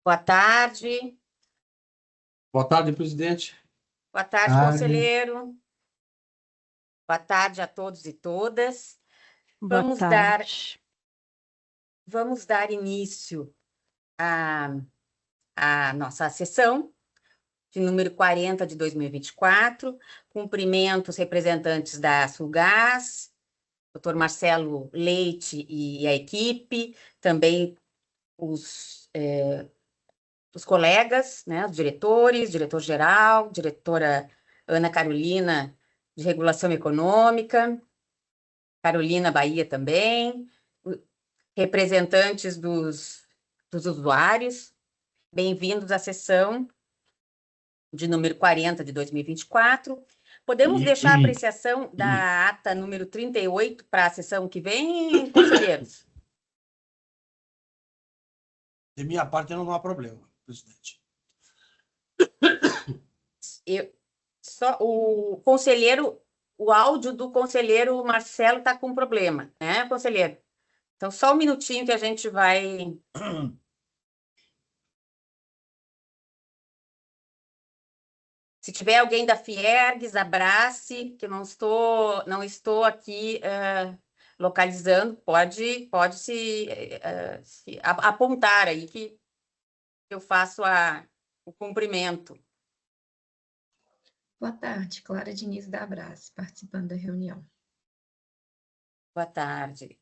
Boa tarde. Boa tarde, presidente. Boa tarde, Tarde. conselheiro. Boa tarde a todos e todas. Boa tarde. Vamos dar início à nossa sessão de número 40 de 2024. Cumprimentos representantes da Sulgás, doutor Marcelo Leite e a equipe, também os colegas, né, os diretores, diretor-geral, diretora Ana Carolina, de Regulação Econômica, Carolina Bahia também, representantes dos usuários, bem-vindos à sessão de número 40 de 2024. Podemos deixar a apreciação da ata número 38 para a sessão que vem, conselheiros? De minha parte, não há problema, presidente. O áudio do conselheiro Marcelo está com problema, né, conselheiro? Então, só um minutinho que a gente vai... Se tiver alguém da Fiergues, abrace, que eu não estou aqui localizando, pode se apontar aí que eu faço o cumprimento. Boa tarde, Clara Diniz da Abrace, participando da reunião. Boa tarde.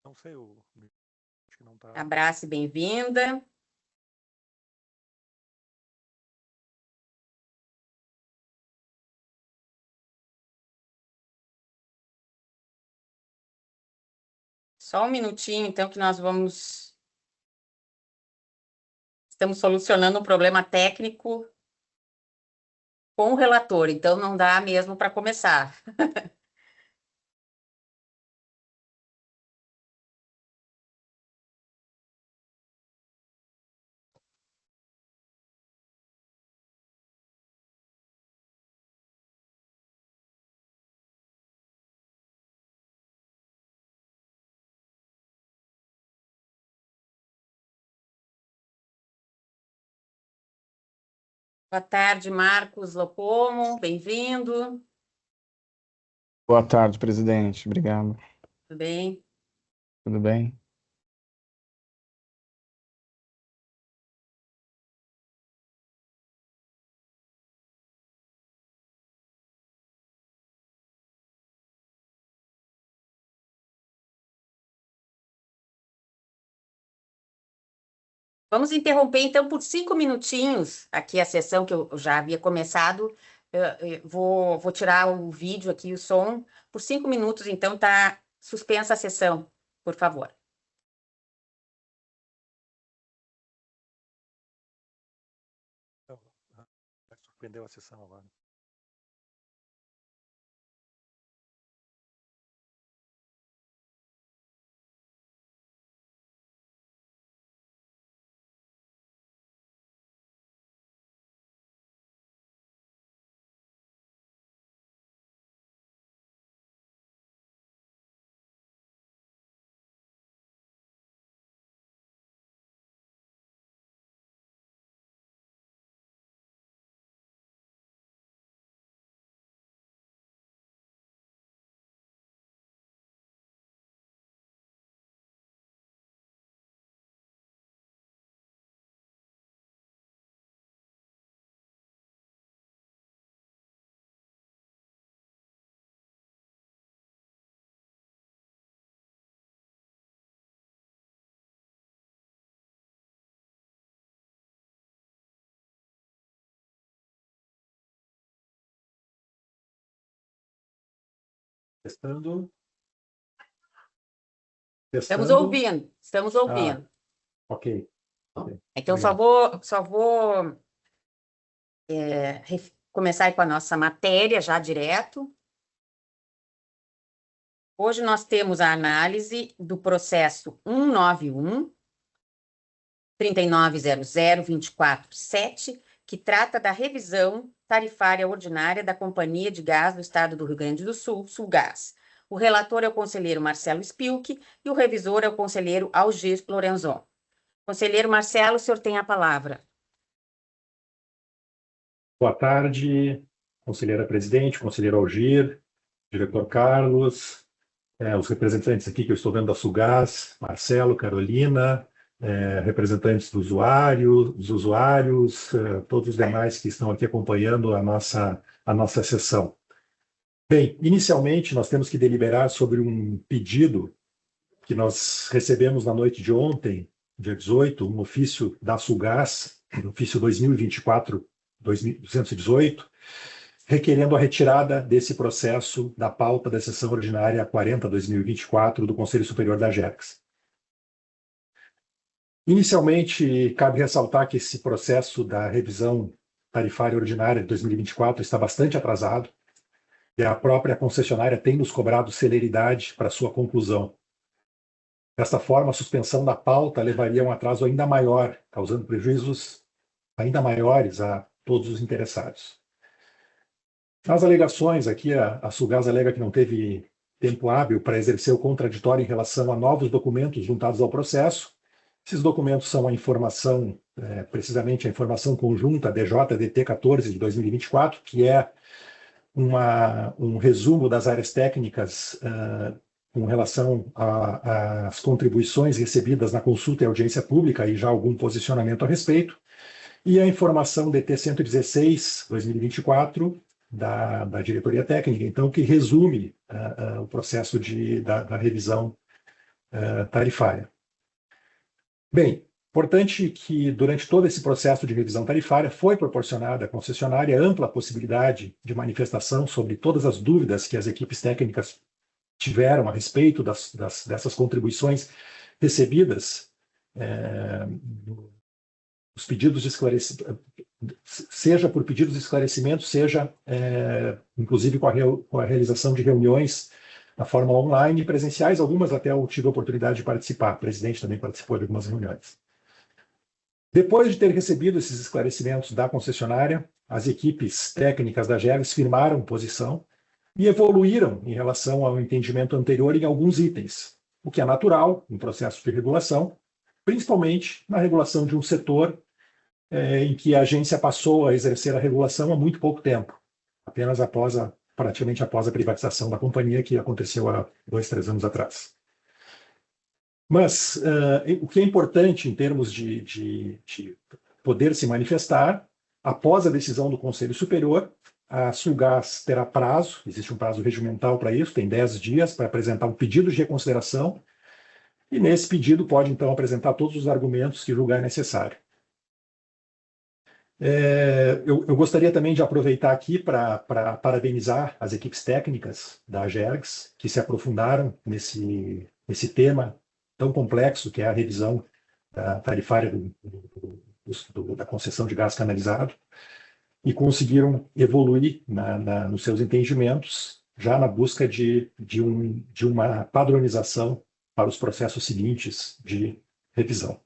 Não sei, acho que não tá. Abrace, bem-vinda. Só um minutinho, então, que nós vamos... Estamos solucionando um problema técnico com o relator, então não dá mesmo para começar. Boa tarde, Marcos Lopomo, bem-vindo. Boa tarde, presidente. Obrigado. Tudo bem? Tudo bem? Vamos interromper, então, por 5 minutinhos aqui a sessão que eu já havia começado. Eu vou tirar o vídeo aqui, o som. Por 5 minutos, então, está suspensa a sessão, por favor. Suspendeu a sessão agora. Testando. Estamos ouvindo, estamos ouvindo. Ok. Então, Obrigado. só vou começar com a nossa matéria já direto. Hoje nós temos a análise do processo 191-3900-247, que trata da revisão tarifária ordinária da Companhia de Gás do Estado do Rio Grande do Sul, Sulgás. O relator é o conselheiro Marcelo Spilk e o revisor é o conselheiro Algir Lorenzon. Conselheiro Marcelo, o senhor tem a palavra. Boa tarde, conselheira presidente, conselheiro Algir, diretor Carlos, os representantes aqui que eu estou vendo da Sulgás, Marcelo, Carolina, representantes dos usuários, todos os demais que estão aqui acompanhando a nossa sessão. Bem, inicialmente nós temos que deliberar sobre um pedido que nós recebemos na noite de ontem, dia 18, um ofício da Sulgás, ofício 2024-218, requerendo a retirada desse processo da pauta da sessão ordinária 40/2024 do Conselho Superior da AGERGS. Inicialmente, cabe ressaltar que esse processo da revisão tarifária ordinária de 2024 está bastante atrasado e a própria concessionária tem nos cobrado celeridade para sua conclusão. Desta forma, a suspensão da pauta levaria a um atraso ainda maior, causando prejuízos ainda maiores a todos os interessados. Nas alegações aqui, a Sulgás alega que não teve tempo hábil para exercer o contraditório em relação a novos documentos juntados ao processo. Esses documentos são a informação, precisamente a informação conjunta DJDT 14 de 2024, que é um resumo das áreas técnicas com relação às contribuições recebidas na consulta e audiência pública e já algum posicionamento a respeito, e a informação DT 116, 2024, da diretoria técnica, então, que resume o processo da revisão tarifária. Bem, importante que durante todo esse processo de revisão tarifária foi proporcionada à concessionária ampla possibilidade de manifestação sobre todas as dúvidas que as equipes técnicas tiveram a respeito dessas contribuições recebidas, os pedidos de esclarecimento, seja por pedidos de esclarecimento, seja inclusive com a realização de reuniões na forma online e presenciais, algumas até eu tive a oportunidade de participar, o presidente também participou de algumas reuniões. Depois de ter recebido esses esclarecimentos da concessionária, as equipes técnicas da AGERGS firmaram posição e evoluíram em relação ao entendimento anterior em alguns itens, o que é natural em processo de regulação, principalmente na regulação de um setor em que a agência passou a exercer a regulação há muito pouco tempo, apenas praticamente após a privatização da companhia, que aconteceu há 2, 3 anos atrás. Mas o que é importante em termos de poder se manifestar, após a decisão do Conselho Superior, a Sulgás terá prazo, existe um prazo regimental para isso, tem 10 dias para apresentar um pedido de reconsideração, e nesse pedido pode, então, apresentar todos os argumentos que julgar necessário. Eu gostaria também de aproveitar aqui para parabenizar as equipes técnicas da AGERGS, que se aprofundaram nesse tema tão complexo, que é a revisão tarifária da concessão de gás canalizado, e conseguiram evoluir nos seus entendimentos, já na busca de uma padronização para os processos seguintes de revisão.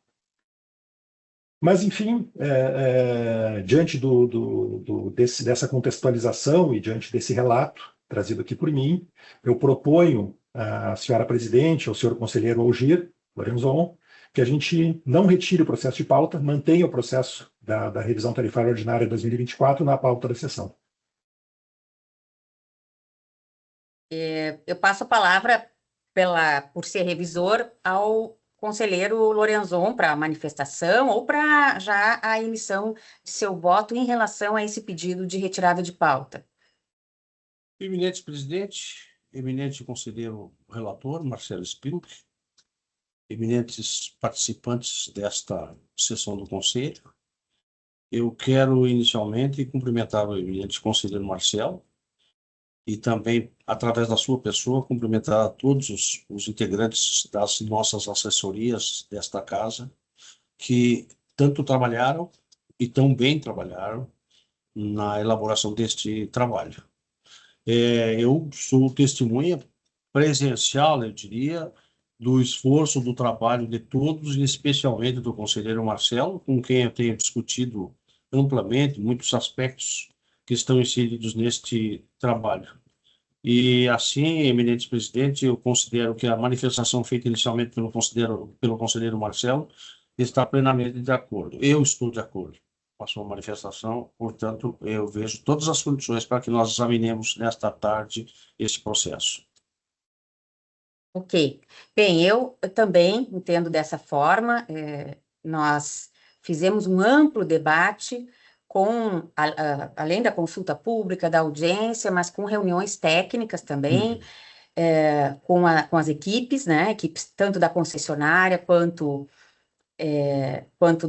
Mas, enfim, diante dessa contextualização e diante desse relato trazido aqui por mim, eu proponho à senhora presidente, ao senhor conselheiro Algir Lorenzon, que a gente não retire o processo de pauta, mantenha o processo da revisão tarifária ordinária 2024 na pauta da sessão. Eu passo a palavra, por ser revisor, ao conselheiro Lorenzon para a manifestação ou para já a emissão de seu voto em relação a esse pedido de retirada de pauta. Eminente presidente, eminente conselheiro relator, Marcelo Spilk, eminentes participantes desta sessão do Conselho, eu quero inicialmente cumprimentar o eminente conselheiro Marcelo e também, através da sua pessoa, cumprimentar a todos os integrantes das nossas assessorias desta casa, que tanto trabalharam e tão bem trabalharam na elaboração deste trabalho. Eu sou testemunha presencial, eu diria, do esforço, do trabalho de todos, e especialmente do conselheiro Marcelo, com quem eu tenho discutido amplamente muitos aspectos que estão inseridos neste trabalho. E assim, eminente presidente, eu considero que a manifestação feita inicialmente pelo conselheiro Marcelo está plenamente de acordo. Eu estou de acordo com a sua manifestação, portanto, eu vejo todas as condições para que nós examinemos nesta tarde esse processo. Ok. Bem, eu também entendo dessa forma. Nós fizemos um amplo debate além da consulta pública, da audiência, mas com reuniões técnicas também, com as equipes, né? Equipes tanto da concessionária quanto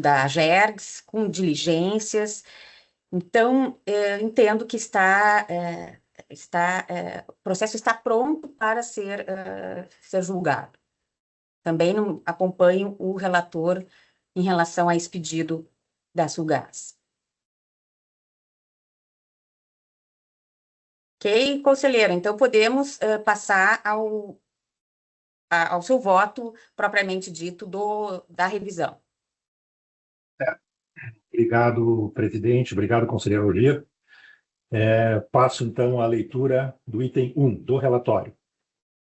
da Agergs, com diligências. Então, entendo que o processo está pronto para ser julgado. Também acompanho o relator em relação a esse pedido da Sulgás. Ok, conselheiro, então podemos passar ao seu voto propriamente dito da revisão. Obrigado, presidente. Obrigado, conselheiro Roger. Passo, então, à leitura do item 1 do relatório.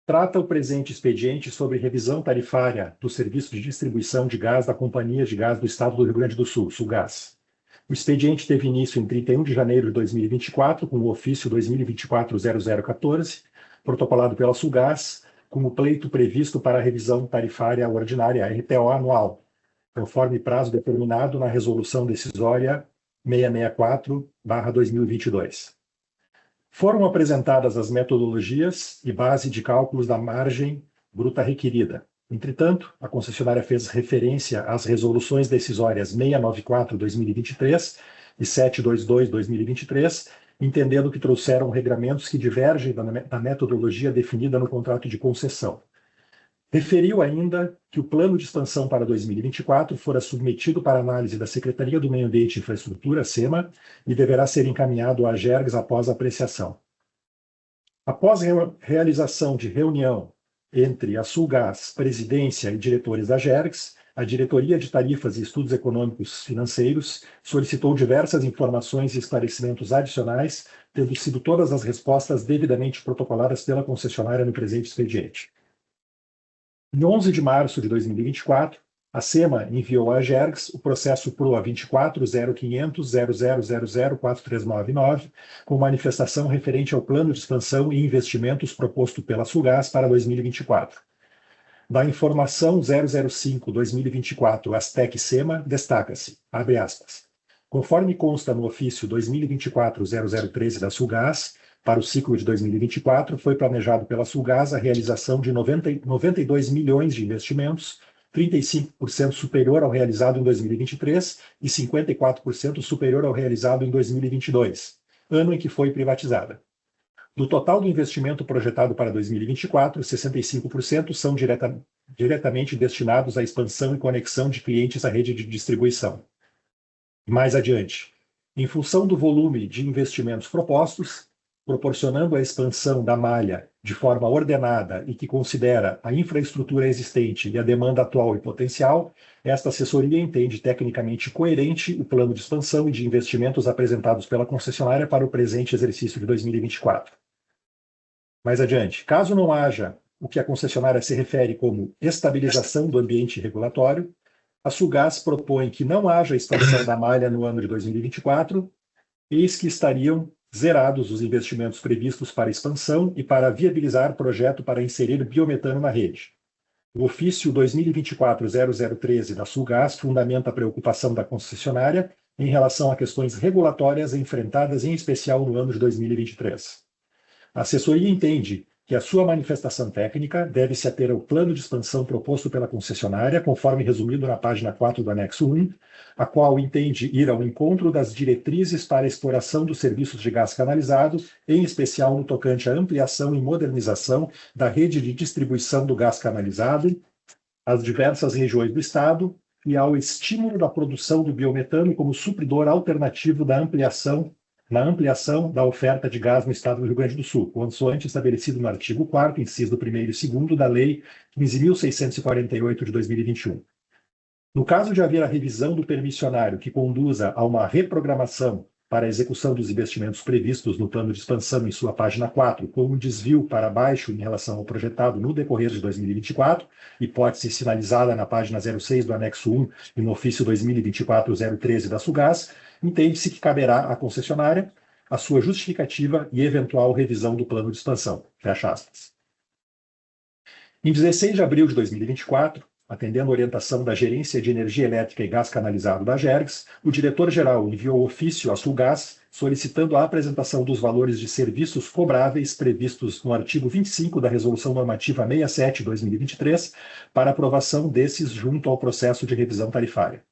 Trata o presente expediente sobre revisão tarifária do serviço de distribuição de gás da Companhia de Gás do Estado do Rio Grande do Sul, Sulgás. O expediente teve início em 31 de janeiro de 2024, com o ofício 2024-0014, protocolado pela Sulgás, com o pleito previsto para a revisão tarifária ordinária, RTO, anual, conforme prazo determinado na Resolução Decisória 664/2022. Foram apresentadas as metodologias e base de cálculos da margem bruta requerida. Entretanto, a concessionária fez referência às resoluções decisórias 694/2023 e 722/2023, entendendo que trouxeram regramentos que divergem da metodologia definida no contrato de concessão. Referiu ainda que o plano de expansão para 2024 fora submetido para análise da Secretaria do Meio Ambiente e Infraestrutura, SEMA, e deverá ser encaminhado à Agergs após apreciação. Após realização de reunião entre a Sulgás, presidência e diretores da Agergs, a Diretoria de Tarifas e Estudos Econômicos Financeiros solicitou diversas informações e esclarecimentos adicionais, tendo sido todas as respostas devidamente protocoladas pela concessionária no presente expediente. Em 11 de março de 2024, a SEMA enviou à Agergs o processo PROA 24.0500.00004399, com manifestação referente ao plano de expansão e investimentos proposto pela Sulgás para 2024. Da informação 005/2024 Astec-SEMA, destaca-se, abre aspas, conforme consta no ofício 2024-0013 da Sulgás, para o ciclo de 2024, foi planejado pela Sulgás a realização de 92 milhões de investimentos, 35% superior ao realizado em 2023 e 54% superior ao realizado em 2022, ano em que foi privatizada. Do total do investimento projetado para 2024, 65% são diretamente destinados à expansão e conexão de clientes à rede de distribuição. Mais adiante, em função do volume de investimentos propostos, proporcionando a expansão da malha de forma ordenada e que considera a infraestrutura existente e a demanda atual e potencial, esta assessoria entende tecnicamente coerente o plano de expansão e de investimentos apresentados pela concessionária para o presente exercício de 2024. Mais adiante, caso não haja o que a concessionária se refere como estabilização do ambiente regulatório, a Sulgás propõe que não haja expansão da malha no ano de 2024, eis que estariam zerados os investimentos previstos para expansão e para viabilizar projeto para inserir biometano na rede. O ofício 2024-0013 da Sulgás fundamenta a preocupação da concessionária em relação a questões regulatórias enfrentadas em especial no ano de 2023. A assessoria entende que a sua manifestação técnica deve se ater ao plano de expansão proposto pela concessionária, conforme resumido na página 4 do anexo 1, a qual entende ir ao encontro das diretrizes para a exploração dos serviços de gás canalizado, em especial no tocante à ampliação e modernização da rede de distribuição do gás canalizado às diversas regiões do Estado e ao estímulo da produção do biometano como supridor alternativo na ampliação da oferta de gás no Estado do Rio Grande do Sul, consoante estabelecido no artigo 4º, inciso 1º e 2º da Lei 15.648 de 2021. No caso de haver a revisão do permissionário que conduza a uma reprogramação para a execução dos investimentos previstos no plano de expansão em sua página 4, com um desvio para baixo em relação ao projetado no decorrer de 2024, hipótese sinalizada na página 06 do anexo 1 e no ofício 2024-013 da Sulgás, entende-se que caberá à concessionária a sua justificativa e eventual revisão do plano de expansão. Fecha aspas. Em 16 de abril de 2024, atendendo a orientação da Gerência de Energia Elétrica e Gás Canalizado da GERGS, o diretor-geral enviou ofício à Sulgás solicitando a apresentação dos valores de serviços cobráveis previstos no artigo 25 da Resolução Normativa 67/2023 para aprovação desses junto ao processo de revisão tarifária.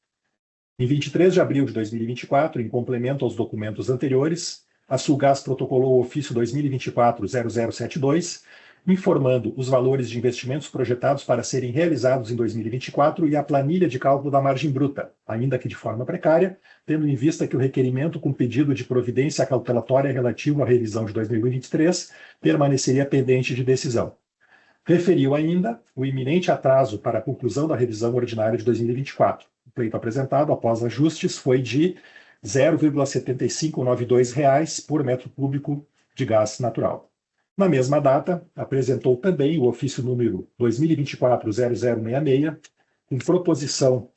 Em 23 de abril de 2024, em complemento aos documentos anteriores, a Sulgás protocolou o ofício 2024-0072, informando os valores de investimentos projetados para serem realizados em 2024 e a planilha de cálculo da margem bruta, ainda que de forma precária, tendo em vista que o requerimento com pedido de providência cautelatória relativo à revisão de 2023 permaneceria pendente de decisão. Referiu ainda o iminente atraso para a conclusão da revisão ordinária de 2024. O pleito apresentado após ajustes foi de R$ 0,7592 por metro cúbico de gás natural. Na mesma data, apresentou também o ofício número 2024-0066, com proposição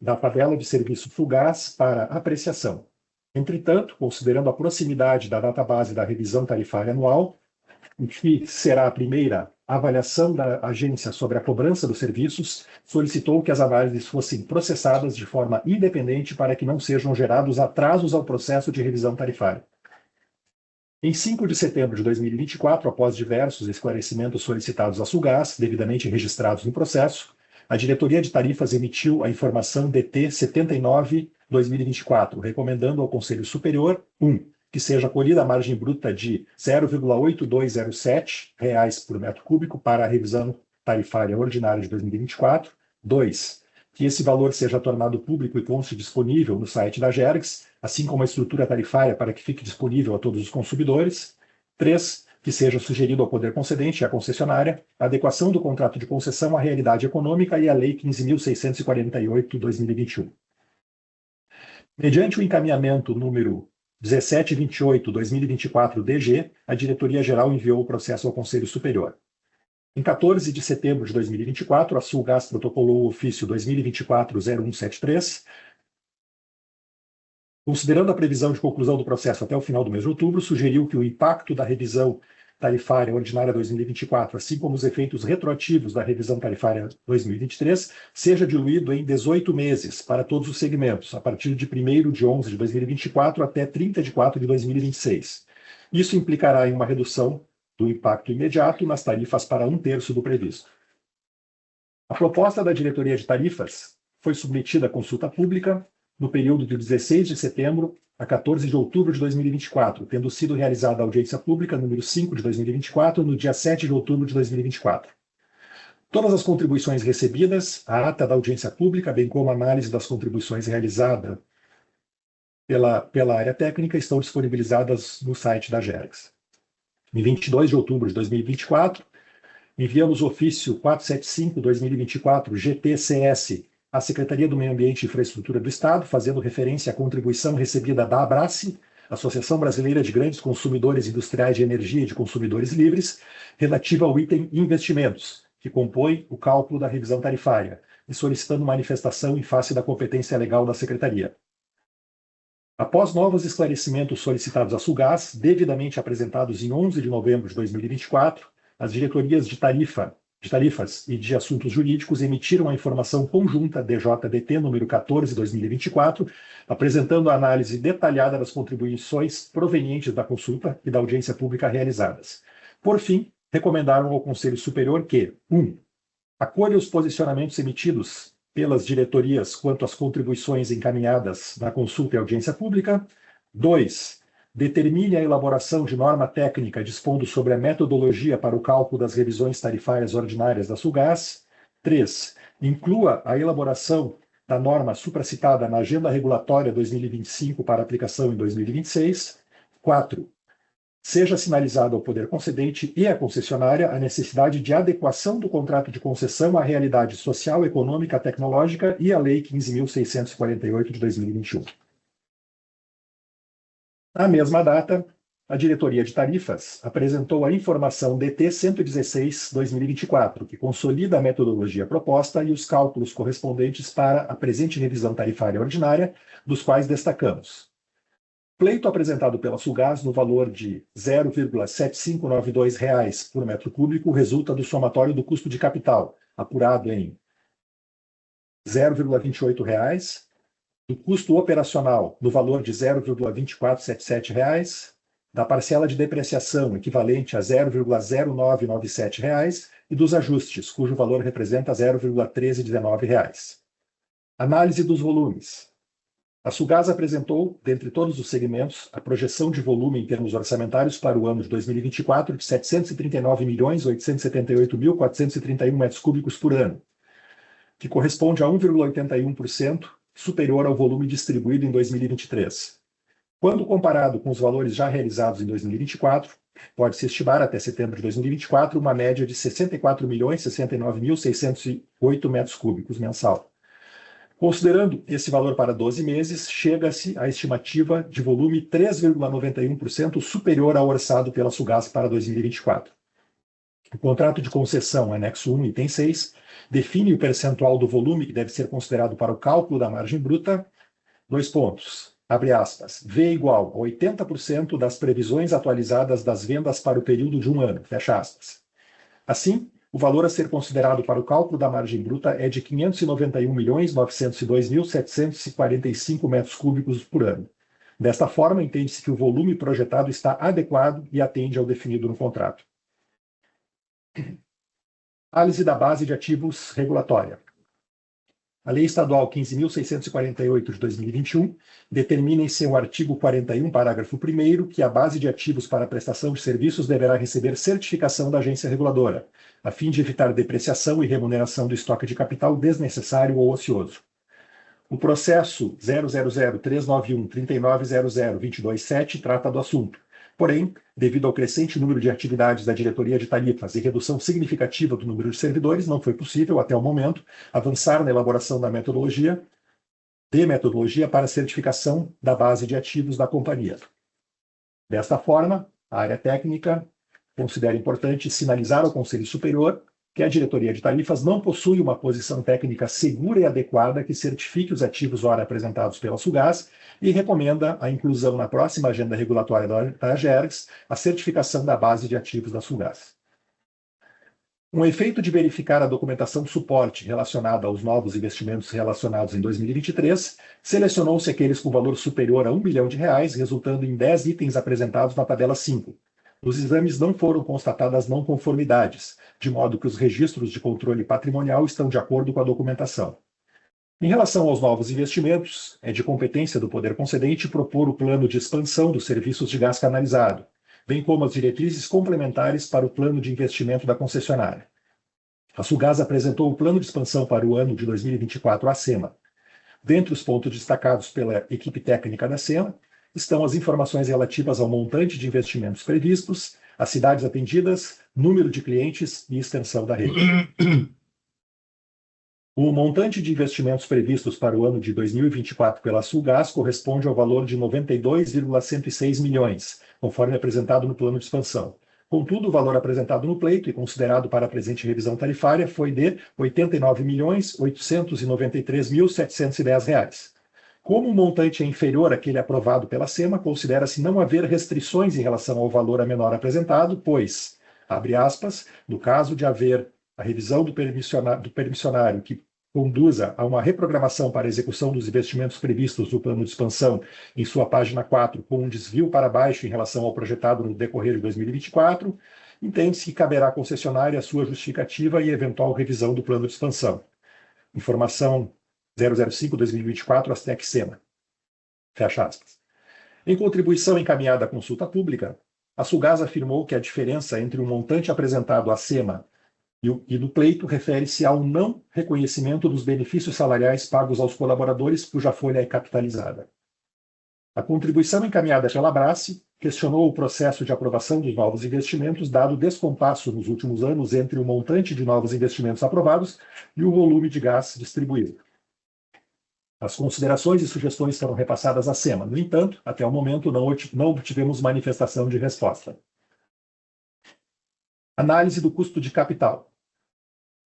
da tabela de serviço Sulgás para apreciação. Entretanto, considerando a proximidade da data-base da revisão tarifária anual, que será a primeira avaliação da agência sobre a cobrança dos serviços, solicitou que as análises fossem processadas de forma independente para que não sejam gerados atrasos ao processo de revisão tarifária. Em 5 de setembro de 2024, após diversos esclarecimentos solicitados à Sulgás, devidamente registrados no processo, a Diretoria de Tarifas emitiu a informação DT 79/2024, recomendando ao Conselho Superior, 1. Que seja acolhida a margem bruta de R$ 0,8207 por metro cúbico para a revisão tarifária ordinária de 2024. 2. Que esse valor seja tornado público e conste disponível no site da GERGS, assim como a estrutura tarifária para que fique disponível a todos os consumidores. 3. Que seja sugerido ao poder concedente e à concessionária a adequação do contrato de concessão à realidade econômica e à Lei 15.648/2021. Mediante o encaminhamento número 1728/2024 DG, a Diretoria-Geral enviou o processo ao Conselho Superior. Em 14 de setembro de 2024, a Sulgás protocolou o ofício 2024-0173, considerando a previsão de conclusão do processo até o final do mês de outubro, sugeriu que o impacto da revisão tarifária ordinária 2024, assim como os efeitos retroativos da revisão tarifária 2023, seja diluído em 18 meses para todos os segmentos, a partir de 1º de 11 de 2024 até 30 de 4 de 2026. Isso implicará em uma redução do impacto imediato nas tarifas para 1/3 do previsto. A proposta da Diretoria de Tarifas foi submetida à consulta pública no período de 16 de setembro a 14 de outubro de 2024, tendo sido realizada a audiência pública número 5 de 2024, no dia 7 de outubro de 2024. Todas as contribuições recebidas, a ata da audiência pública, bem como a análise das contribuições realizada pela área técnica, estão disponibilizadas no site da GERGS. Em 22 de outubro de 2024, enviamos o ofício 475/2024 GTCS à Secretaria do Meio Ambiente e Infraestrutura do Estado, fazendo referência à contribuição recebida da ABRACE, Associação Brasileira de Grandes Consumidores Industriais de Energia e de Consumidores Livres, relativa ao item investimentos, que compõe o cálculo da revisão tarifária, e solicitando manifestação em face da competência legal da Secretaria. Após novos esclarecimentos solicitados à Sulgás, devidamente apresentados em 11 de novembro de 2024, as diretorias de tarifas e de assuntos jurídicos emitiram a informação conjunta DJDT número 14/2024, apresentando a análise detalhada das contribuições provenientes da consulta e da audiência pública realizadas. Por fim, recomendaram ao Conselho Superior que 1. Acolha os posicionamentos emitidos pelas diretorias quanto às contribuições encaminhadas na consulta e audiência pública. 2. Determine a elaboração de norma técnica dispondo sobre a metodologia para o cálculo das revisões tarifárias ordinárias da Sulgás. 3. Inclua a elaboração da norma supracitada na Agenda Regulatória 2025 para aplicação em 2026. 4. Seja sinalizado ao poder concedente e à concessionária a necessidade de adequação do contrato de concessão à realidade social, econômica, tecnológica e à Lei 15.648 de 2021. Na mesma data, a Diretoria de Tarifas apresentou a informação DT 116/2024, que consolida a metodologia proposta e os cálculos correspondentes para a presente revisão tarifária ordinária, dos quais destacamos: pleito apresentado pela Sulgás no valor de R$ 0,7592 por metro cúbico resulta do somatório do custo de capital, apurado em R$ 0,28, do custo operacional no valor de R$ 0,2477, da parcela de depreciação equivalente a R$ 0,0997 e dos ajustes, cujo valor representa R$ 0,1319. Análise dos volumes. A Sulgás apresentou, dentre todos os segmentos, a projeção de volume em termos orçamentários para o ano de 2024 de 739.878.431 metros cúbicos por ano, que corresponde a 1,81% superior ao volume distribuído em 2023. Quando comparado com os valores já realizados em 2024, pode-se estimar até setembro de 2024 uma média de 64.069.608 metros cúbicos mensal. Considerando esse valor para 12 meses, chega-se à estimativa de volume 3,91% superior ao orçado pela Sulgás para 2024. O contrato de concessão, anexo 1, item 6, define o percentual do volume que deve ser considerado para o cálculo da margem bruta, abre aspas, V igual a 80% das previsões atualizadas das vendas para o período de um ano, fecha aspas. Assim, o valor a ser considerado para o cálculo da margem bruta é de 591.902.745 metros cúbicos por ano. Desta forma, entende-se que o volume projetado está adequado e atende ao definido no contrato. Análise da base de ativos regulatória. A Lei Estadual 15.648 de 2021 determina em seu artigo 41, parágrafo 1º, que a base de ativos para a prestação de serviços deverá receber certificação da agência reguladora, a fim de evitar depreciação e remuneração do estoque de capital desnecessário ou ocioso. O processo 000-391-3900-227 trata do assunto. Porém, devido ao crescente número de atividades da Diretoria de Tarifas e redução significativa do número de servidores, não foi possível, até o momento, avançar na elaboração da metodologia para a certificação da base de ativos da companhia. Desta forma, a área técnica considera importante sinalizar ao Conselho Superior que a Diretoria de Tarifas não possui uma posição técnica segura e adequada que certifique os ativos ora apresentados pela Sulgás e recomenda a inclusão na próxima agenda regulatória da AGERGS a certificação da base de ativos da Sulgás. Com o efeito de verificar a documentação suporte relacionada aos novos investimentos relacionados em 2023, selecionou-se aqueles com valor superior a R$ 1 bilhão, resultando em 10 itens apresentados na tabela 5. Nos exames não foram constatadas não conformidades, de modo que os registros de controle patrimonial estão de acordo com a documentação. Em relação aos novos investimentos, é de competência do poder concedente propor o plano de expansão dos serviços de gás canalizado, bem como as diretrizes complementares para o plano de investimento da concessionária. A Sulgás apresentou o plano de expansão para o ano de 2024 à SEMA. Dentre os pontos destacados pela equipe técnica da SEMA, estão as informações relativas ao montante de investimentos previstos, as cidades atendidas, número de clientes e extensão da rede. O montante de investimentos previstos para o ano de 2024 pela Sulgás corresponde ao valor de 92,106 milhões, conforme apresentado no plano de expansão. Contudo, o valor apresentado no pleito e considerado para a presente revisão tarifária foi de R$ 89.893.710. Como o montante é inferior àquele aprovado pela SEMA, considera-se não haver restrições em relação ao valor a menor apresentado, pois, abre aspas, no caso de haver a revisão do permissionário que conduza a uma reprogramação para a execução dos investimentos previstos no plano de expansão em sua página 4, com um desvio para baixo em relação ao projetado no decorrer de 2024, entende-se que caberá à concessionária a sua justificativa e eventual revisão do plano de expansão. Informação 005/2024, Astec SEMA. Fecha aspas. Em contribuição encaminhada à consulta pública, a Sulgás afirmou que a diferença entre o montante apresentado à SEMA e do pleito refere-se ao não reconhecimento dos benefícios salariais pagos aos colaboradores cuja folha é capitalizada. A contribuição encaminhada pela Abrace questionou o processo de aprovação dos novos investimentos, dado o descompasso nos últimos anos entre o montante de novos investimentos aprovados e o volume de gás distribuído. As considerações e sugestões foram repassadas à SEMA. No entanto, até o momento, não obtivemos manifestação de resposta. Análise do custo de capital.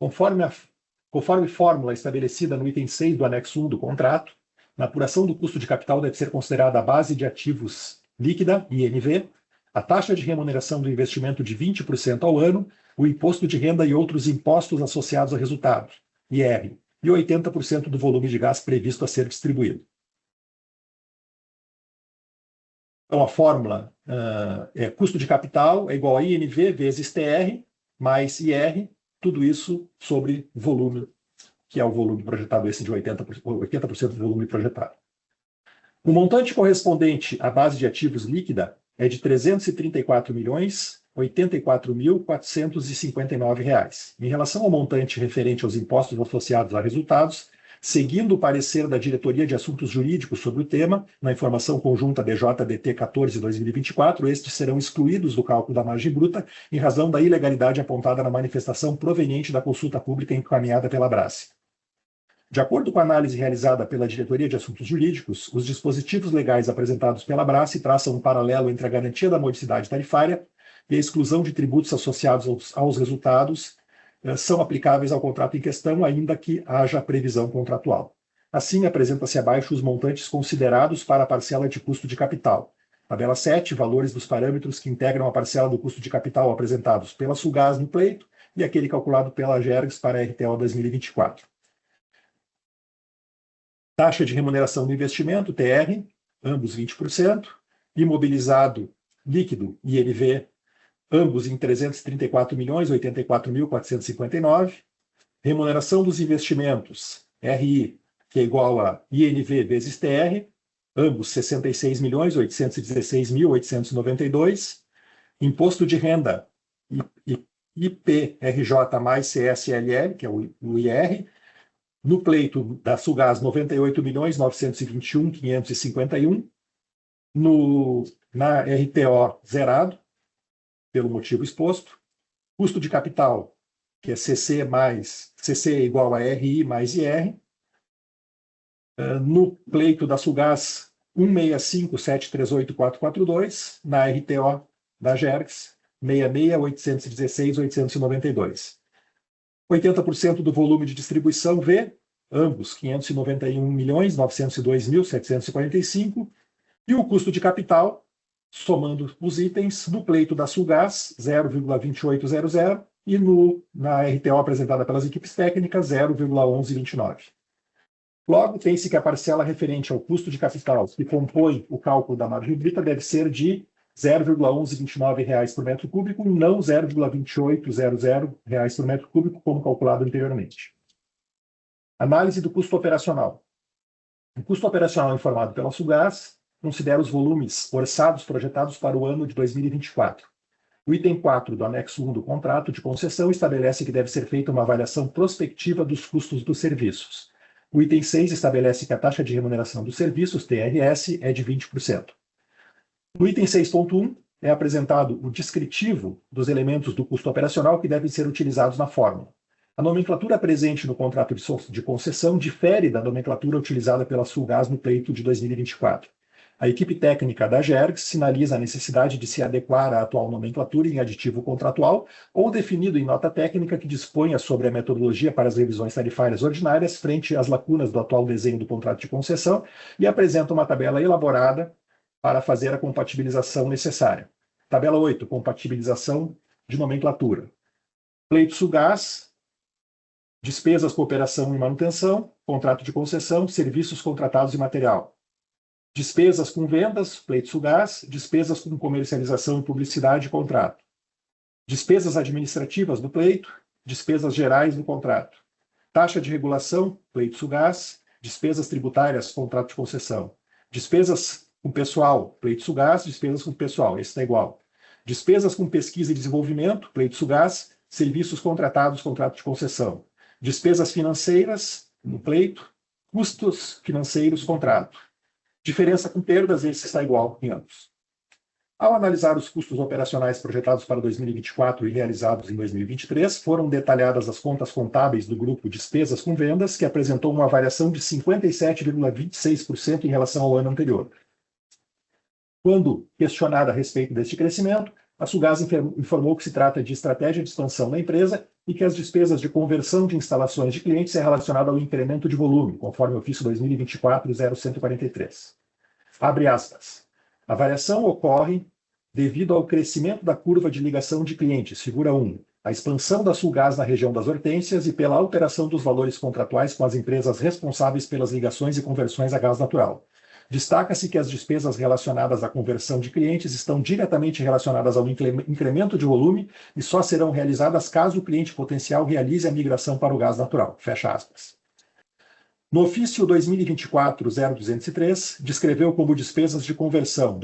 Conforme fórmula estabelecida no item 6 do anexo 1 do contrato, na apuração do custo de capital deve ser considerada a base de ativos líquida, INV, a taxa de remuneração do investimento de 20% ao ano, o imposto de renda e outros impostos associados ao resultado, IR, e 80% do volume de gás previsto a ser distribuído. Então, a fórmula é custo de capital é igual a INV vezes TR mais IR, tudo isso sobre volume, que é o volume projetado, esse de 80% do volume projetado. O montante correspondente à base de ativos líquida é de R$ 334.084.459. Em relação ao montante referente aos impostos associados a resultados, seguindo o parecer da Diretoria de Assuntos Jurídicos sobre o tema, na informação conjunta DJ-DT 14/2024, estes serão excluídos do cálculo da margem bruta em razão da ilegalidade apontada na manifestação proveniente da consulta pública encaminhada pela Brasce. De acordo com a análise realizada pela Diretoria de Assuntos Jurídicos, os dispositivos legais apresentados pela Brasce traçam um paralelo entre a garantia da modicidade tarifária e a exclusão de tributos associados aos resultados são aplicáveis ao contrato em questão, ainda que haja previsão contratual. Assim, apresenta-se abaixo os montantes considerados para a parcela de custo de capital. Tabela 7, valores dos parâmetros que integram a parcela do custo de capital apresentados pela Sulgás no pleito e aquele calculado pela Agergs para a RTO 2024. Taxa de remuneração do investimento, TR, ambos 20%. Imobilizado líquido, INV, ambos em R$ 334.084.459. Remuneração dos investimentos, RI, que é igual a INV vezes TR, ambos R$ 66.816.892. Imposto de renda, IPRJ mais CSLL, que é o IR, no pleito da Sulgás, R$ 98.921.551. Na RTO, zerado, pelo motivo exposto. Custo de capital, que é CC igual a RI mais IR. No pleito da Sulgás, 165.738.442. Na RTO da Agergs, 66.816.892. 80% do volume de distribuição V, ambos 591.902.745, e o custo de capital, somando os itens, no pleito da Sulgás, 0,2800, e na RTO apresentada pelas equipes técnicas, 0,1129. Logo, tem-se que a parcela referente ao custo de capital que compõe o cálculo da margem bruta deve ser de R$ 0,1129 por metro cúbico, não R$ 0,2800 por metro cúbico, como calculado anteriormente. Análise do custo operacional. O custo operacional informado pela Sulgás considera os volumes orçados projetados para o ano de 2024. O item 4 do anexo 1 do contrato de concessão estabelece que deve ser feita uma avaliação prospectiva dos custos dos serviços. O item 6 estabelece que a taxa de remuneração dos serviços, TRS, é de 20%. No item 6.1, é apresentado o descritivo dos elementos do custo operacional que devem ser utilizados na fórmula. A nomenclatura presente no contrato de concessão difere da nomenclatura utilizada pela Sulgás no pleito de 2024. A equipe técnica da Agergs sinaliza a necessidade de se adequar à atual nomenclatura em aditivo contratual ou definido em nota técnica que disponha sobre a metodologia para as revisões tarifárias ordinárias frente às lacunas do atual desenho do contrato de concessão e apresenta uma tabela elaborada para fazer a compatibilização necessária. Tabela 8, compatibilização de nomenclatura. Pleito Sulgás, despesas com operação e manutenção, contrato de concessão, serviços contratados e material. Despesas com vendas, pleito Sulgás, despesas com comercialização e publicidade, contrato. Despesas administrativas do pleito, despesas gerais do contrato. Taxa de regulação, pleito Sulgás, despesas tributárias, contrato de concessão. Despesas com pessoal, pleito Sulgás, despesas com pessoal, esse está igual. Despesas com pesquisa e desenvolvimento, pleito Sulgás, serviços contratados, contrato de concessão. Despesas financeiras, no pleito, custos financeiros, contrato. Diferença com perdas, esse está igual em ambos. Ao analisar os custos operacionais projetados para 2024 e realizados em 2023, foram detalhadas as contas contábeis do grupo Despesas com Vendas, que apresentou uma variação de 57,26% em relação ao ano anterior. Quando questionada a respeito deste crescimento, a Sulgás informou que se trata de estratégia de expansão da empresa e que as despesas de conversão de instalações de clientes é relacionada ao incremento de volume, conforme o ofício 2024-0143. Abre aspas. A variação ocorre devido ao crescimento da curva de ligação de clientes, figura 1, a expansão da Sulgás na região das Hortênsias e pela alteração dos valores contratuais com as empresas responsáveis pelas ligações e conversões a gás natural. Destaca-se que as despesas relacionadas à conversão de clientes estão diretamente relacionadas ao incremento de volume e só serão realizadas caso o cliente potencial realize a migração para o gás natural. Fecha aspas. No ofício 2024-0203, descreveu como despesas de conversão,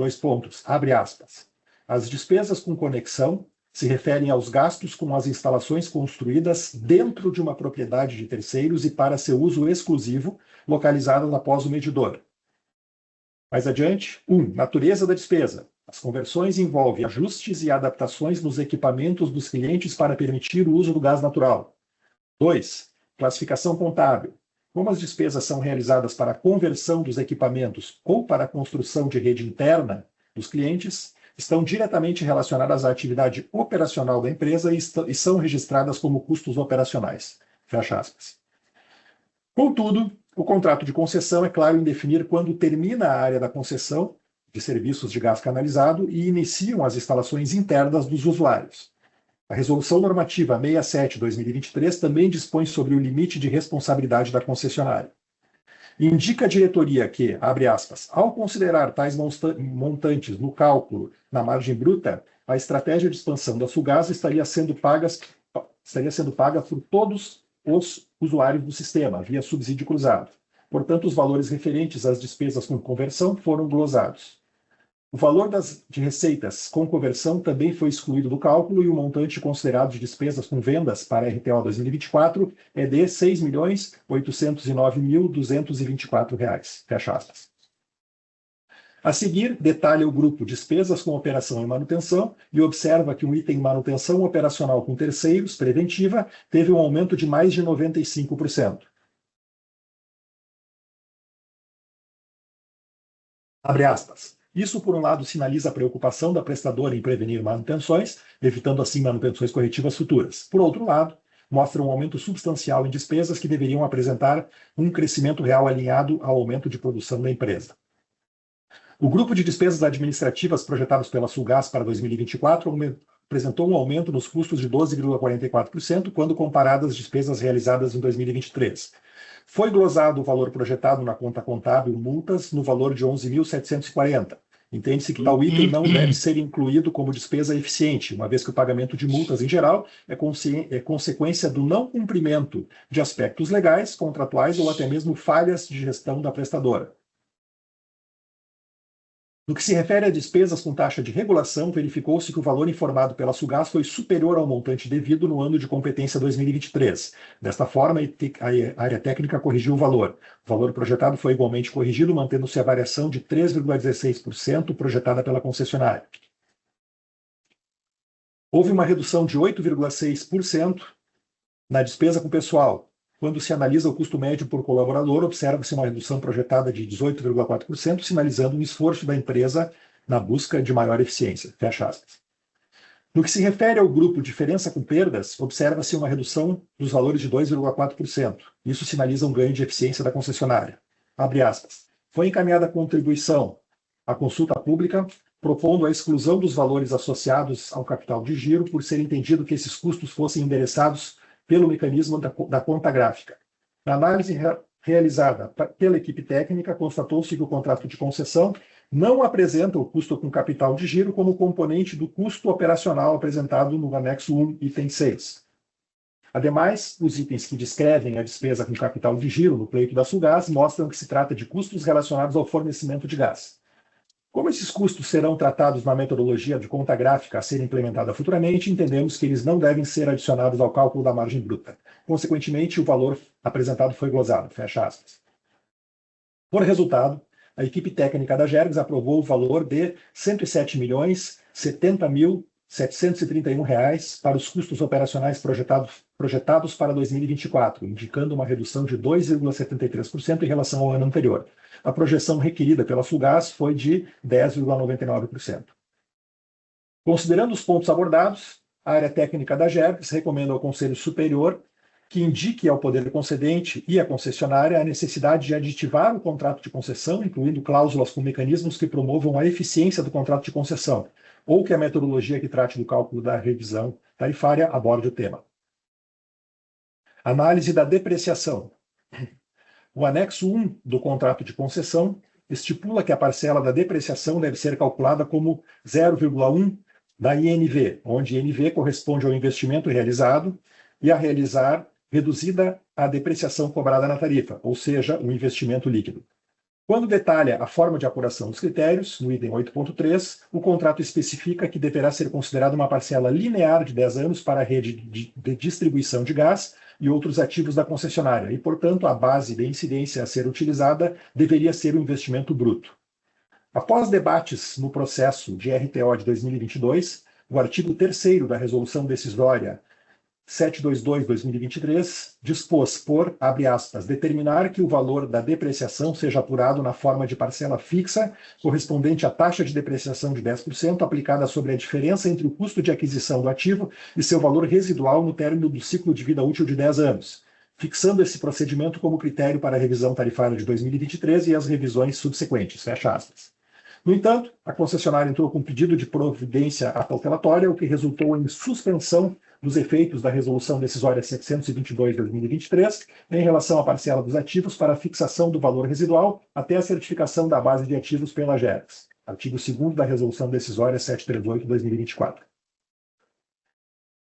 abre aspas. As despesas com conexão se referem aos gastos com as instalações construídas dentro de uma propriedade de terceiros e para seu uso exclusivo, localizadas após o medidor. Mais adiante, 1. Natureza da despesa. As conversões envolvem ajustes e adaptações nos equipamentos dos clientes para permitir o uso do gás natural. 2. Classificação contábil. Como as despesas são realizadas para a conversão dos equipamentos ou para a construção de rede interna dos clientes, estão diretamente relacionadas à atividade operacional da empresa e são registradas como custos operacionais. Fecha aspas. Contudo, o contrato de concessão é claro em definir quando termina a área da concessão de serviços de gás canalizado e iniciam as instalações internas dos usuários. A Resolução Normativa 67/2023 também dispõe sobre o limite de responsabilidade da concessionária. Indica a diretoria que, abre aspas, ao considerar tais montantes no cálculo na margem bruta, a estratégia de expansão da Sulgás estaria sendo paga por todos os usuários do sistema, via subsídio cruzado. Portanto, os valores referentes às despesas com conversão foram glosados. O valor de receitas com conversão também foi excluído do cálculo e o montante considerado de despesas com vendas para a RTO 2024 é de R$ 6.809.224. Fecha aspas. A seguir, detalha o grupo Despesas com operação e manutenção e observa que o item manutenção operacional com terceiros, preventiva, teve um aumento de mais de 95%. Abre aspas. Isso, por um lado, sinaliza a preocupação da prestadora em prevenir manutenções, evitando assim manutenções corretivas futuras. Por outro lado, mostra um aumento substancial em despesas que deveriam apresentar um crescimento real alinhado ao aumento de produção da empresa. O grupo de despesas administrativas projetadas pela Sulgás para 2024 apresentou um aumento nos custos de 12,44% quando comparado às despesas realizadas em 2023. Foi glosado o valor projetado na conta contábil multas no valor de 11.740. Entende-se que tal item não deve ser incluído como despesa eficiente, uma vez que o pagamento de multas, em geral, é consequência do não cumprimento de aspectos legais, contratuais ou até mesmo falhas de gestão da prestadora. No que se refere a despesas com taxa de regulação, verificou-se que o valor informado pela Sulgás foi superior ao montante devido no ano de competência 2023. Desta forma, a área técnica corrigiu o valor. O valor projetado foi igualmente corrigido, mantendo-se a variação de 3,16% projetada pela concessionária. Houve uma redução de 8,6% na despesa com pessoal. Quando se analisa o custo médio por colaborador, observa-se uma redução projetada de 18,4%, sinalizando um esforço da empresa na busca de maior eficiência. Fecha aspas. No que se refere ao grupo diferença com perdas, observa-se uma redução dos valores de 2,4%. Isso sinaliza um ganho de eficiência da concessionária. Abre aspas. Foi encaminhada a contribuição à consulta pública, propondo a exclusão dos valores associados ao capital de giro, por ser entendido que esses custos fossem endereçados pelo mecanismo da conta gráfica. Na análise realizada pela equipe técnica, constatou-se que o contrato de concessão não apresenta o custo com capital de giro como componente do custo operacional apresentado no anexo 1, item 6. Ademais, os itens que descrevem a despesa com capital de giro no pleito da Sulgás mostram que se trata de custos relacionados ao fornecimento de gás. Como esses custos serão tratados na metodologia de conta gráfica a ser implementada futuramente, entendemos que eles não devem ser adicionados ao cálculo da margem bruta. Consequentemente, o valor apresentado foi glosado. Fecha aspas. Por resultado, a equipe técnica da Gergs aprovou o valor de R$ 107.070.731 para os custos operacionais projetados para 2024, indicando uma redução de 2,73% em relação ao ano anterior. A projeção requerida pela Sulgás foi de 10,99%. Considerando os pontos abordados, a área técnica da Gergs recomenda ao Conselho Superior que indique ao poder concedente e à concessionária a necessidade de aditivar o contrato de concessão, incluindo cláusulas com mecanismos que promovam a eficiência do contrato de concessão, ou que a metodologia que trate do cálculo da revisão tarifária aborde o tema. Análise da depreciação. O anexo 1 do contrato de concessão estipula que a parcela da depreciação deve ser calculada como 0,1 da INV, onde INV corresponde ao investimento realizado e a realizar reduzida a depreciação cobrada na tarifa, ou seja, o investimento líquido. Quando detalha a forma de apuração dos critérios, no item 8.3, o contrato especifica que deverá ser considerada uma parcela linear de 10 anos para a rede de distribuição de gás e outros ativos da concessionária, e, portanto, a base de incidência a ser utilizada deveria ser o investimento bruto. Após debates no processo de RTO de 2022, o artigo 3º da Resolução Decisória 722/2023 dispôs por, abre aspas, determinar que o valor da depreciação seja apurado na forma de parcela fixa, correspondente à taxa de depreciação de 10% aplicada sobre a diferença entre o custo de aquisição do ativo e seu valor residual no término do ciclo de vida útil de 10 anos, fixando esse procedimento como critério para a revisão tarifária de 2023 e as revisões subsequentes, fecha aspas. No entanto, a concessionária entrou com pedido de providência acautelatória, o que resultou em suspensão dos efeitos da Resolução Decisória 722/2023 em relação à parcela dos ativos para a fixação do valor residual até a certificação da base de ativos pela Gergs. Artigo 2º da Resolução Decisória 738/2024.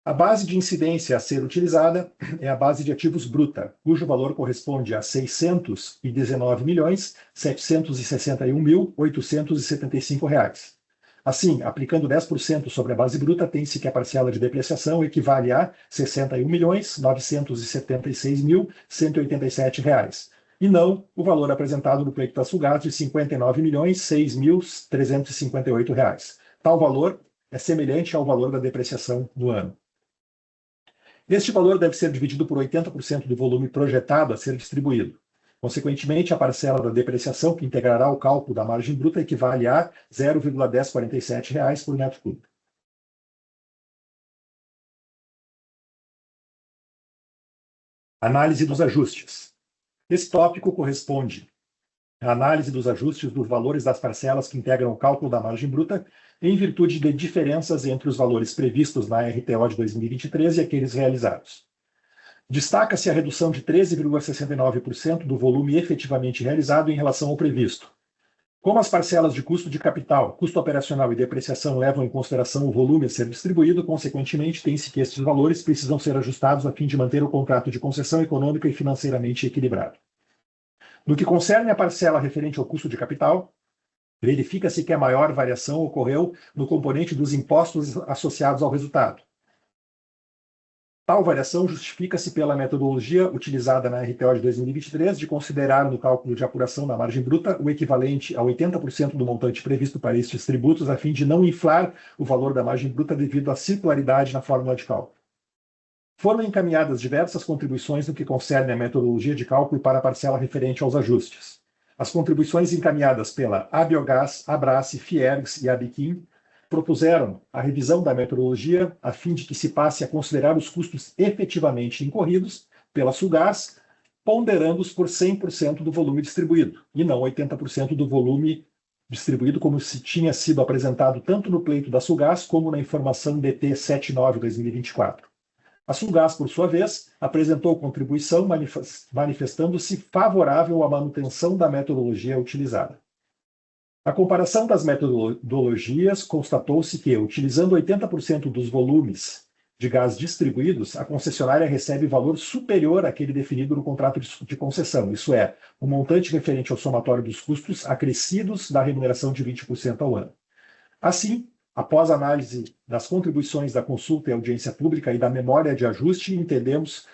A base de incidência a ser utilizada é a base de ativos bruta, cujo valor corresponde a R$ 619.761.875. Assim, aplicando 10% sobre a base bruta, tem-se que a parcela de depreciação equivale a R$ 61.976.187, e não o valor apresentado no pleito da Sulgás de R$ 59.006.358. Tal valor é semelhante ao valor da depreciação no ano. Este valor deve ser dividido por 80% do volume projetado a ser distribuído. Consequentemente, a parcela da depreciação que integrará o cálculo da margem bruta equivale a R$ 0,1047 por metro cúbico. Análise dos ajustes. Esse tópico corresponde à análise dos ajustes dos valores das parcelas que integram o cálculo da margem bruta, em virtude de diferenças entre os valores previstos na RTO de 2023 e aqueles realizados. Destaca-se a redução de 13,69% do volume efetivamente realizado em relação ao previsto. Como as parcelas de custo de capital, custo operacional e depreciação levam em consideração o volume a ser distribuído, consequentemente, tem-se que estes valores precisam ser ajustados a fim de manter o contrato de concessão econômica e financeiramente equilibrado. No que concerne a parcela referente ao custo de capital, verifica-se que a maior variação ocorreu no componente dos impostos associados ao resultado. Tal variação justifica-se pela metodologia utilizada na RTO de 2023 de considerar no cálculo de apuração da margem bruta o equivalente a 80% do montante previsto para estes tributos, a fim de não inflar o valor da margem bruta devido à circularidade na fórmula de cálculo. Foram encaminhadas diversas contribuições no que concerne a metodologia de cálculo para a parcela referente aos ajustes. As contribuições encaminhadas pela Abiogás, Abrace, Fiergs e Abiquim propuseram a revisão da metodologia a fim de que se passe a considerar os custos efetivamente incorridos pela Sulgás, ponderando-os por 100% do volume distribuído, e não 80% do volume distribuído como se tinha sido apresentado tanto no pleito da Sulgás como na informação DT 79/2024. A Sulgás, por sua vez, apresentou contribuição manifestando-se favorável à manutenção da metodologia utilizada. A comparação das metodologias constatou-se que, utilizando 80% dos volumes de gás distribuídos, a concessionária recebe valor superior àquele definido no contrato de concessão, isso é, o montante referente ao somatório dos custos acrescidos da remuneração de 20% ao ano. Assim, após a análise das contribuições da consulta e audiência pública e da memória de ajuste, entendemos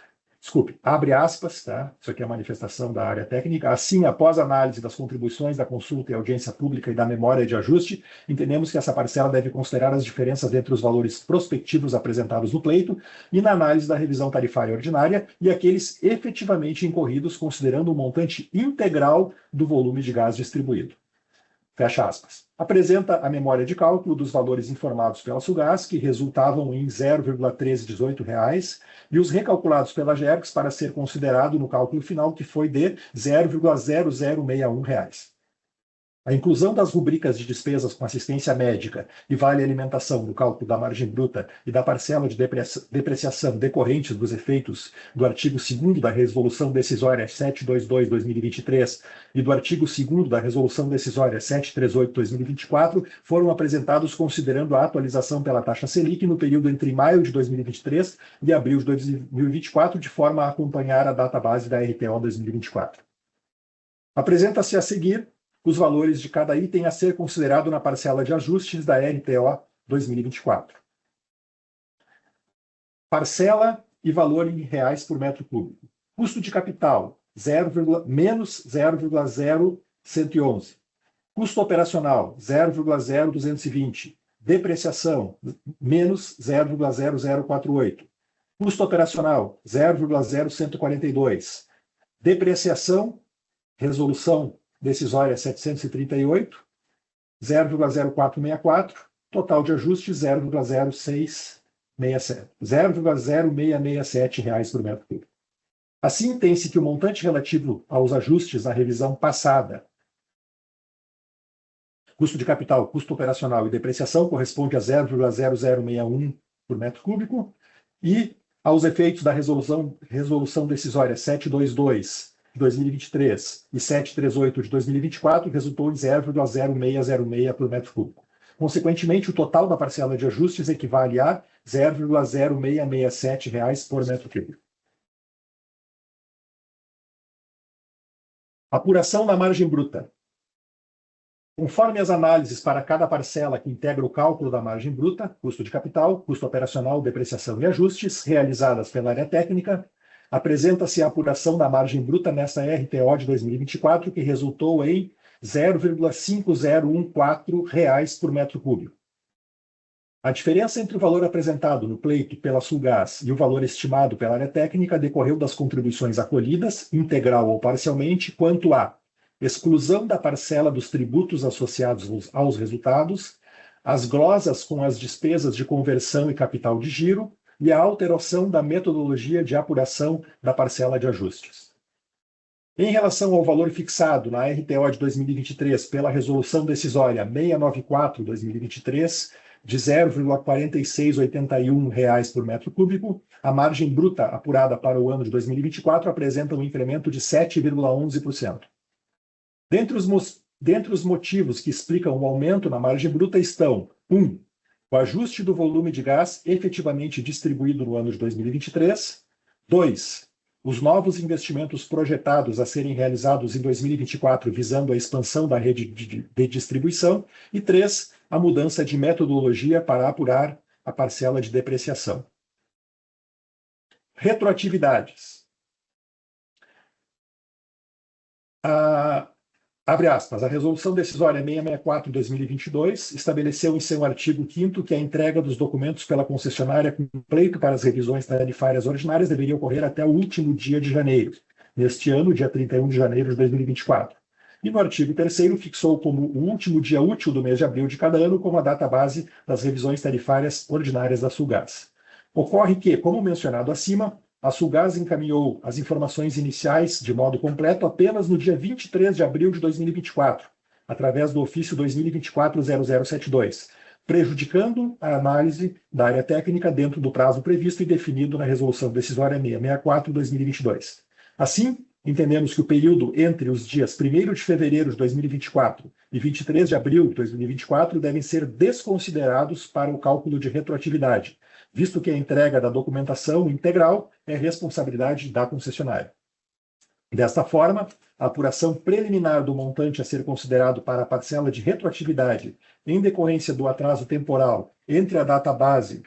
Desculpe, abre aspas, tá? Isso aqui é a manifestação da área técnica. Assim, após análise das contribuições da consulta e audiência pública e da memória de ajuste, entendemos que essa parcela deve considerar as diferenças entre os valores prospectivos apresentados no pleito e na análise da revisão tarifária ordinária e aqueles efetivamente incorridos, considerando o montante integral do volume de gás distribuído. Fecha aspas. Apresenta a memória de cálculo dos valores informados pela Sulgás, que resultavam em R$ 0,1318, e os recalculados pela GERCS para ser considerado no cálculo final, que foi de R$ 0,0061. A inclusão das rubricas de despesas com assistência médica e vale alimentação no cálculo da margem bruta e da parcela de depreciação decorrentes dos efeitos do artigo 2º da Resolução Decisória 722/2023 e do artigo 2º da Resolução Decisória 738/2024 foram apresentados considerando a atualização pela taxa Selic no período entre maio de 2023 e abril de 2024, de forma a acompanhar a data base da RTO 2024. Apresenta-se a seguir os valores de cada item a ser considerado na parcela de ajustes da RTO 2024. Parcela e valor em reais por metro cúbico. Custo de capital, menos 0,0111. Custo operacional, 0,0220. Depreciação, menos 0,0048. Custo operacional, 0,0142. Depreciação, resolução decisória 738, 0,0464, total de ajuste 0,0667 reais por metro cúbico. Assim, entende-se que o montante relativo aos ajustes na revisão passada, custo de capital, custo operacional e depreciação, corresponde a 0,0061 por metro cúbico, e aos efeitos da resolução decisória 722 de 2023 e 738 de 2024 resultou em 0,0606 por metro cúbico. Consequentemente, o total da parcela de ajustes equivale a R$ 0,0667 por metro cúbico. Apuração da margem bruta. Conforme as análises para cada parcela que integra o cálculo da margem bruta, custo de capital, custo operacional, depreciação e ajustes, realizadas pela área técnica, apresenta-se a apuração da margem bruta nesta RTO de 2024, que resultou em R$ 0,5014 por metro cúbico. A diferença entre o valor apresentado no pleito pela Sulgás e o valor estimado pela área técnica decorreu das contribuições acolhidas, integral ou parcialmente, quanto à exclusão da parcela dos tributos associados aos resultados, as glosas com as despesas de conversão e capital de giro, e a alteração da metodologia de apuração da parcela de ajustes. Em relação ao valor fixado na RTO de 2023 pela Resolução Decisória 694/2023, de R$ 0,4681 por metro cúbico, a margem bruta apurada para o ano de 2024 apresenta um incremento de 7,11%. Dentre os motivos que explicam o aumento na margem bruta estão: 1. O ajuste do volume de gás efetivamente distribuído no ano de 2023. 2. Os novos investimentos projetados a serem realizados em 2024 visando a expansão da rede de distribuição. E 3. A mudança de metodologia para apurar a parcela de depreciação. Retroatividades. Abre aspas, a Resolução Decisória 664 de 2022 estabeleceu em seu artigo 5º que a entrega dos documentos pela concessionária com pleito para as revisões tarifárias ordinárias deveria ocorrer até o último dia de janeiro, neste ano, dia 31 de janeiro de 2024. E no artigo 3º fixou como o último dia útil do mês de abril de cada ano como a data base das revisões tarifárias ordinárias da Sulgás. Ocorre que, como mencionado acima, a Sulgás encaminhou as informações iniciais de modo completo apenas no dia 23 de abril de 2024, através do ofício 2024-0072, prejudicando a análise da área técnica dentro do prazo previsto e definido na Resolução Decisória 664/2022. Assim, entendemos que o período entre os dias 1º de fevereiro de 2024 e 23 de abril de 2024 devem ser desconsiderados para o cálculo de retroatividade, visto que a entrega da documentação integral é responsabilidade da concessionária. Desta forma, a apuração preliminar do montante a ser considerado para a parcela de retroatividade em decorrência do atraso temporal entre a data base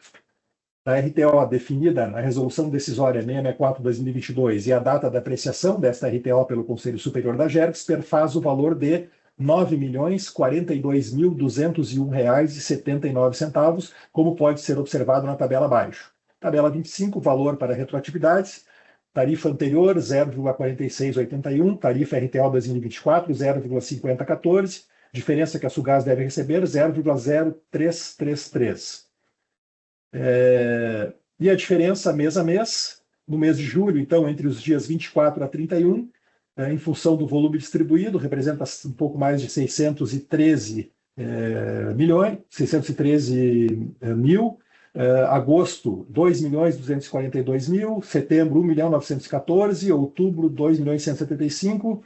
da RTO definida na Resolução Decisória 664/2022 e a data da apreciação desta RTO pelo Conselho Superior da GERGS perfaz o valor de R$ 9.042.201,79, como pode ser observado na tabela abaixo. Tabela 25, valor para retroatividades. Tarifa anterior, 0,4681. Tarifa RTO 2024, 0,5014. Diferença que a Sulgás deve receber, 0,0333. E a diferença mês a mês, no mês de julho, então, entre os dias 24 a 31, em função do volume distribuído, representa um pouco mais de 613 mil. Agosto, 2.242.000, setembro, 1.914.000, outubro, 2.175.000,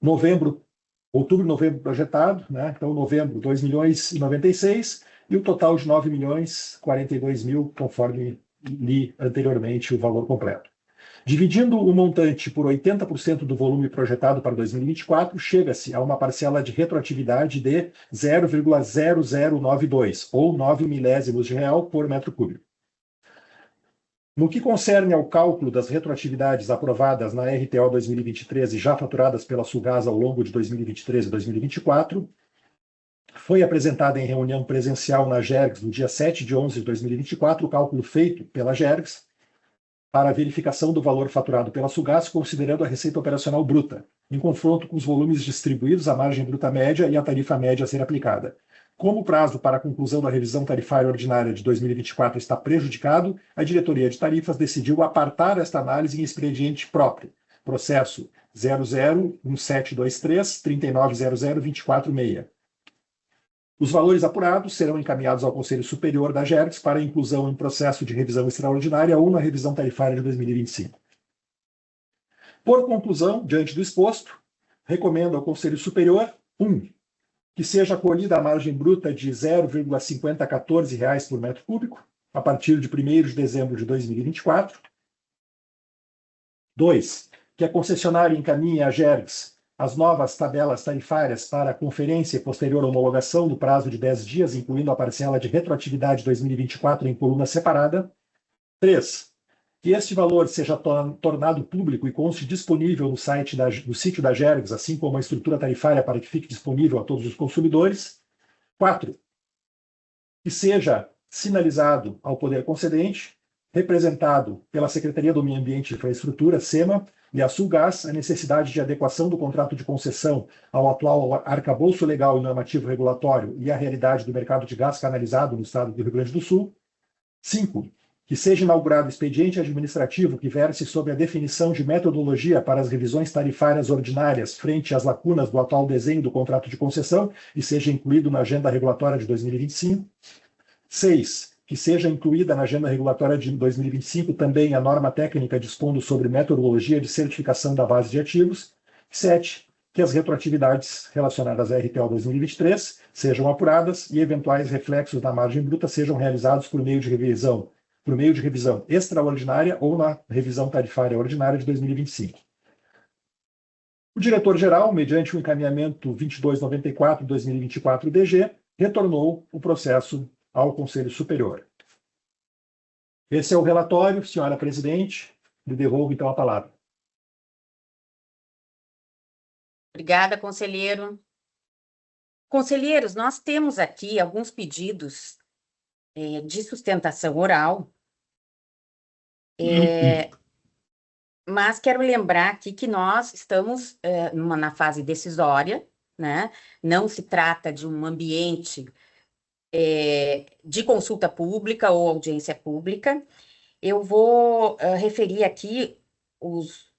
novembro, outubro e novembro projetado, né? Então, novembro, 2.096.000, e o total de 9.042.000, conforme li anteriormente o valor completo. Dividindo o montante por 80% do volume projetado para 2024, chega-se a uma parcela de retroatividade de 0,0092, ou 9 milésimos de real por metro cúbico. No que concerne ao cálculo das retroatividades aprovadas na RTO 2023 e já faturadas pela Sulgás ao longo de 2023 e 2024, foi apresentada em reunião presencial na GERGS no dia 7 de 11 de 2024 o cálculo feito pela GERGS para a verificação do valor faturado pela Sulgás, considerando a receita operacional bruta, em confronto com os volumes distribuídos, a margem bruta média e a tarifa média a ser aplicada. Como o prazo para a conclusão da revisão tarifária ordinária de 2024 está prejudicado, a diretoria de tarifas decidiu apartar esta análise em expediente próprio, processo 001723-3900-246. Os valores apurados serão encaminhados ao Conselho Superior da GERGS para inclusão em processo de revisão extraordinária ou na revisão tarifária de 2025. Por conclusão, diante do exposto, recomendo ao Conselho Superior, 1. Que seja acolhida a margem bruta de R$ 0,5014 por metro cúbico, a partir de 1º de dezembro de 2024. 2. Que a concessionária encaminhe à GERGS as novas tabelas tarifárias para a conferência e posterior homologação no prazo de 10 dias, incluindo a parcela de retroatividade 2024 em coluna separada. 3. Que este valor seja tornado público e conste disponível no sítio da GERGS, assim como a estrutura tarifária para que fique disponível a todos os consumidores. 4. Que seja sinalizado ao poder concedente, representado pela Secretaria do Meio Ambiente e Infraestrutura, SEMA, e a Sulgás, a necessidade de adequação do contrato de concessão ao atual arcabouço legal e normativo regulatório e à realidade do mercado de gás canalizado no estado do Rio Grande do Sul. 5. Que seja inaugurado expediente administrativo que verse sobre a definição de metodologia para as revisões tarifárias ordinárias frente às lacunas do atual desenho do contrato de concessão e seja incluído na agenda regulatória de 2025. 6. Que seja incluída na agenda regulatória de 2025 também a norma técnica dispondo sobre metodologia de certificação da base de ativos. 7. Que as retroatividades relacionadas à RTO 2023 sejam apuradas e eventuais reflexos da margem bruta sejam realizados por meio de revisão extraordinária ou na revisão tarifária ordinária de 2025. O diretor-geral, mediante o encaminhamento 2294/2024 DG, retornou o processo ao Conselho Superior. Esse é o relatório, senhora presidente. Lhe devolvo, então, a palavra. Obrigada, conselheiro. Conselheiros, nós temos aqui alguns pedidos de sustentação oral, mas quero lembrar aqui que nós estamos na fase decisória, né? Não se trata de um ambiente de consulta pública ou audiência pública. Eu vou referir aqui os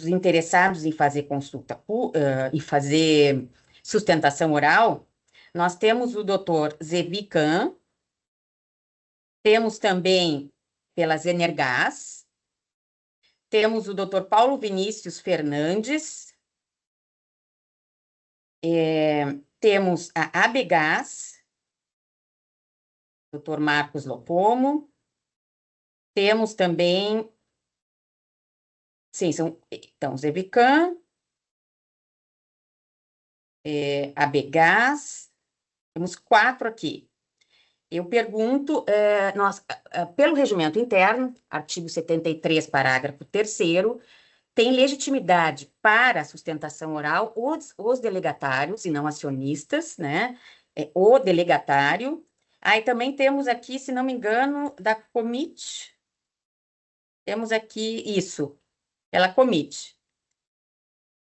interessados em fazer consulta e fazer sustentação oral. Nós temos o doutor Zevi Kahn, temos também pelas Energás, temos o doutor Paulo Vinícius Fernandes, temos a Abegás, doutor Marcos Lopomo, temos também, sim, então, Zevi Kahn, Abegás, temos 4 aqui. Eu pergunto, pelo regimento interno, artigo 73, parágrafo 3º, tem legitimidade para a sustentação oral os delegatários e não acionistas, né? O delegatário. Aí também temos aqui, se não me engano, da Comit, temos aqui isso, ela Comit.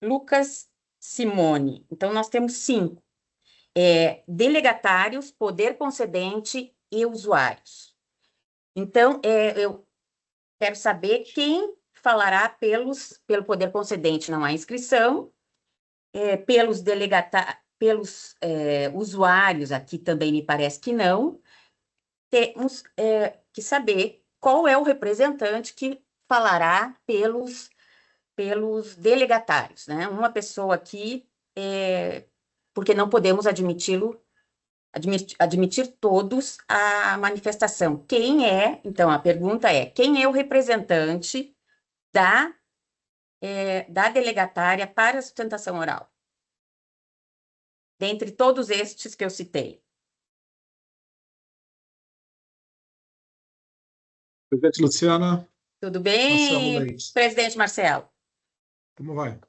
Lucas Simone. Então, nós temos 5. Delegatários, poder concedente e usuários. Então, eu quero saber quem falará pelo poder concedente, não há inscrição, pelos usuários, aqui também me parece que não. Temos que saber qual é o representante que falará pelos delegatários, né? Uma pessoa aqui, porque não podemos admitir todos a manifestação. Então, a pergunta é, quem é o representante da delegatária para a sustentação oral? Dentre todos estes que eu citei. Presidente Luciana. Tudo bem, presidente Marcelo? Como vai?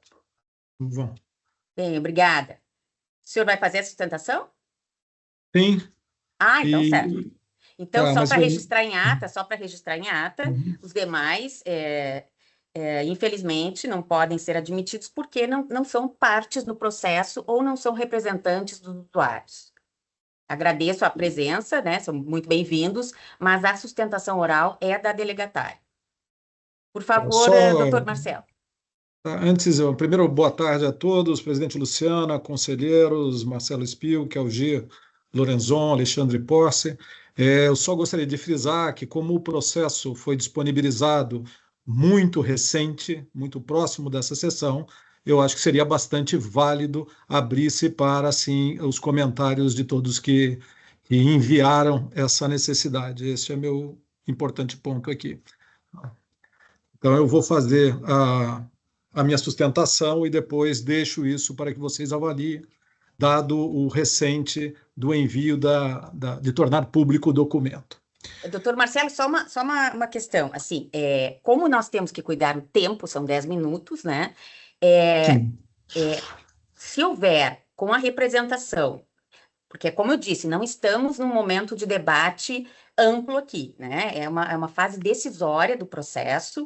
Como vão? Bem, obrigada. O senhor vai fazer a sustentação? Sim. Então certo. Então, tá, só para registrar em ata, os demais, infelizmente, não podem ser admitidos porque não são partes no processo ou não são representantes dos usuários. Agradeço a presença, né? São muito bem-vindos, mas a sustentação oral é da delegatária. Por favor, doutor Marcelo. Antes, primeiro, boa tarde a todos, presidente Luciana, conselheiros, Marcelo Spil, Kelgi, Lorenzon, Alexandre Porce. Eu só gostaria de frisar que, como o processo foi disponibilizado muito recente, muito próximo dessa sessão, eu acho que seria bastante válido abrir-se para, assim, os comentários de todos que enviaram essa necessidade. Esse é meu importante ponto aqui. Então, eu vou fazer a minha sustentação e depois deixo isso para que vocês avaliem, dado o recente do envio de tornar público o documento. Doutor Marcelo, só uma questão. Assim, como nós temos que cuidar do tempo, são 10 minutos, né? Se houver com a representação, porque, como eu disse, não estamos num momento de debate amplo aqui, né? É uma fase decisória do processo.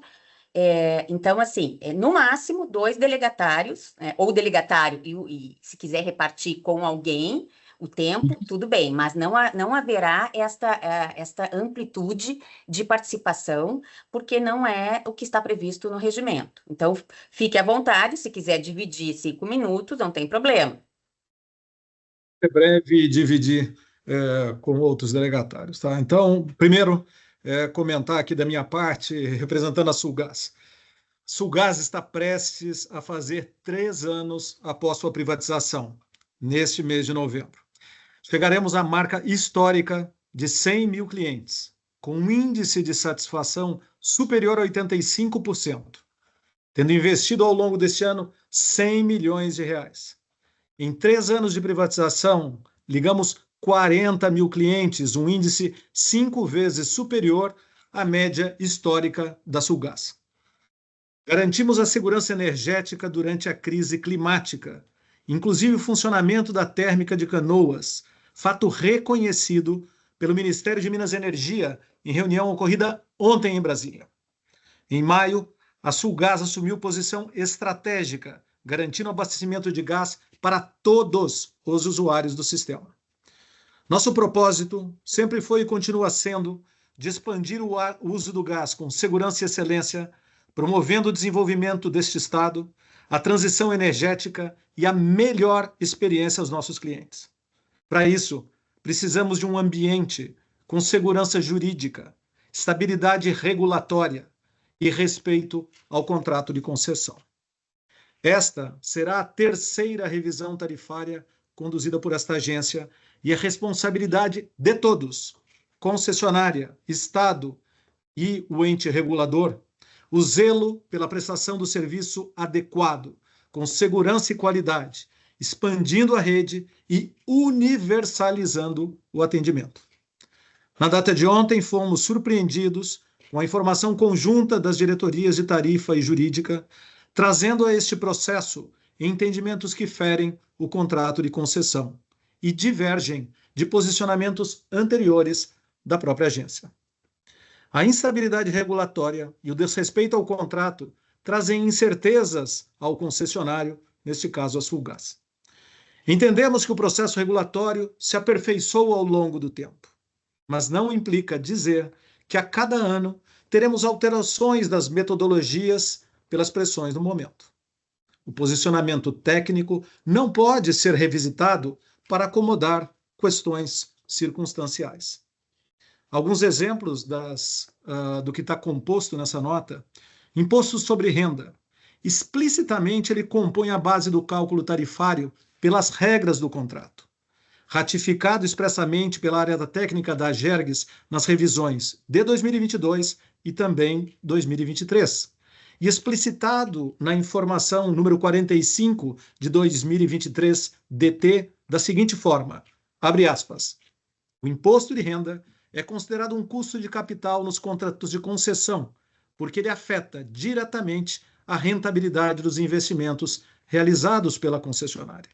Então, assim, no máximo 2 delegatários, ou delegatário e se quiser repartir com alguém o tempo, tudo bem, mas não haverá esta amplitude de participação, porque não é o que está previsto no regimento. Então, fique à vontade, se quiser dividir 5 minutos, não tem problema. É breve dividir com outros delegatários, tá? Então, primeiro, comentar aqui da minha parte, representando a Sulgás. Sulgás está prestes a fazer 3 anos após sua privatização, neste mês de novembro. Chegaremos à marca histórica de 100 mil clientes, com um índice de satisfação superior a 85%, tendo investido ao longo deste ano 100 milhões de reais. Em 3 anos de privatização, ligamos 40 mil clientes, um índice 5 vezes superior à média histórica da Sulgás. Garantimos a segurança energética durante a crise climática, inclusive o funcionamento da térmica de Canoas, fato reconhecido pelo Ministério de Minas e Energia em reunião ocorrida ontem em Brasília. Em maio, a Sulgás assumiu posição estratégica, garantindo abastecimento de gás para todos os usuários do sistema. Nosso propósito sempre foi e continua sendo de expandir o uso do gás com segurança e excelência, promovendo o desenvolvimento deste Estado, a transição energética e a melhor experiência aos nossos clientes. Para isso, precisamos de um ambiente com segurança jurídica, estabilidade regulatória e respeito ao contrato de concessão. Esta será a 3ª revisão tarifária conduzida por esta agência e a responsabilidade de todos, concessionária, Estado e o ente regulador, o zelo pela prestação do serviço adequado, com segurança e qualidade, expandindo a rede e universalizando o atendimento. Na data de ontem, fomos surpreendidos com a informação conjunta das diretorias de tarifa e jurídica, trazendo a este processo entendimentos que ferem o contrato de concessão e divergem de posicionamentos anteriores da própria agência. A instabilidade regulatória e o desrespeito ao contrato trazem incertezas ao concessionário, neste caso a Sulgás. Entendemos que o processo regulatório se aperfeiçoa ao longo do tempo, mas não implica dizer que a cada ano teremos alterações das metodologias pelas pressões do momento. O posicionamento técnico não pode ser revisitado para acomodar questões circunstanciais. Alguns exemplos do que está composto nessa nota. Imposto sobre renda. Explicitamente, ele compõe a base do cálculo tarifário pelas regras do contrato. Ratificado expressamente pela área da técnica da AGERGS nas revisões de 2022 e também 2023. E explicitado na informação número 45 de 2023 DT da seguinte forma, abre aspas, o imposto de renda é considerado um custo de capital nos contratos de concessão, porque ele afeta diretamente a rentabilidade dos investimentos realizados pela concessionária.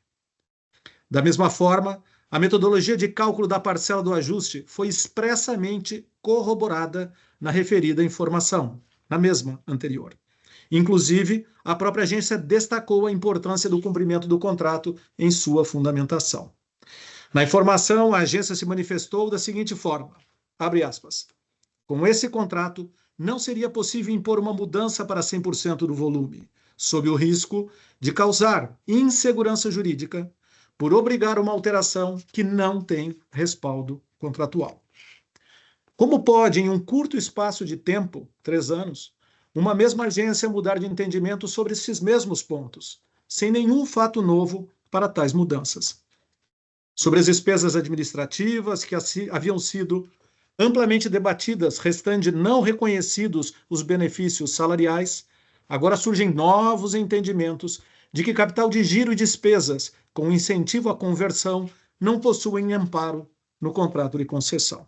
Da mesma forma, a metodologia de cálculo da parcela do ajuste foi expressamente corroborada na referida informação, na mesma anterior. Inclusive, a própria agência destacou a importância do cumprimento do contrato em sua fundamentação. Na informação, a agência se manifestou da seguinte forma, abre aspas, com esse contrato, não seria possível impor uma mudança para 100% do volume, sob o risco de causar insegurança jurídica por obrigar uma alteração que não tem respaldo contratual. Como pode, em um curto espaço de tempo, 3 anos, uma mesma agência mudar de entendimento sobre esses mesmos pontos, sem nenhum fato novo para tais mudanças? Sobre as despesas administrativas que haviam sido amplamente debatidas, restando não reconhecidos os benefícios salariais, agora surgem novos entendimentos de que capital de giro e despesas com incentivo à conversão não possuem amparo no contrato de concessão.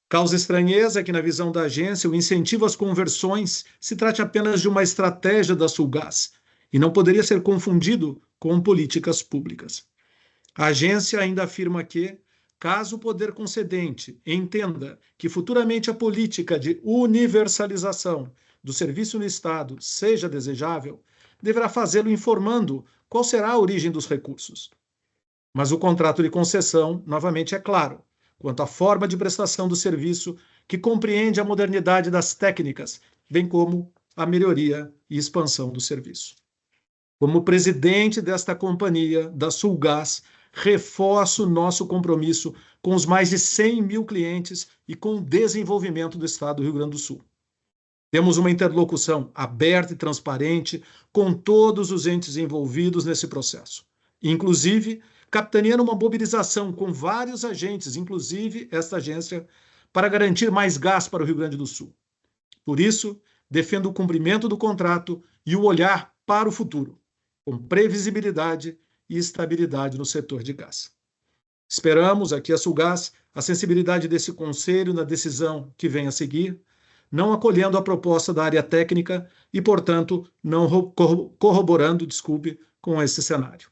Causa estranheza que, na visão da agência, o incentivo às conversões se trate apenas de uma estratégia da Sulgás e não poderia ser confundido com políticas públicas. A agência ainda afirma que, caso o poder concedente entenda que futuramente a política de universalização do serviço no Estado seja desejável, deverá fazê-lo informando qual será a origem dos recursos. Mas o contrato de concessão, novamente, é claro quanto à forma de prestação do serviço, que compreende a modernidade das técnicas, bem como a melhoria e expansão do serviço. Como presidente desta companhia, da Sulgás, reforço nosso compromisso com os mais de 100 mil clientes e com o desenvolvimento do Estado do Rio Grande do Sul. Temos uma interlocução aberta e transparente com todos os entes envolvidos nesse processo, inclusive capitaneando uma mobilização com vários agentes, inclusive esta agência, para garantir mais gás para o Rio Grande do Sul. Por isso, defendo o cumprimento do contrato e o olhar para o futuro, com previsibilidade e estabilidade no setor de gás. Esperamos aqui a Sulgás a sensibilidade desse conselho na decisão que vem a seguir, não acolhendo a proposta da área técnica e, portanto, não corroborando, com esse cenário.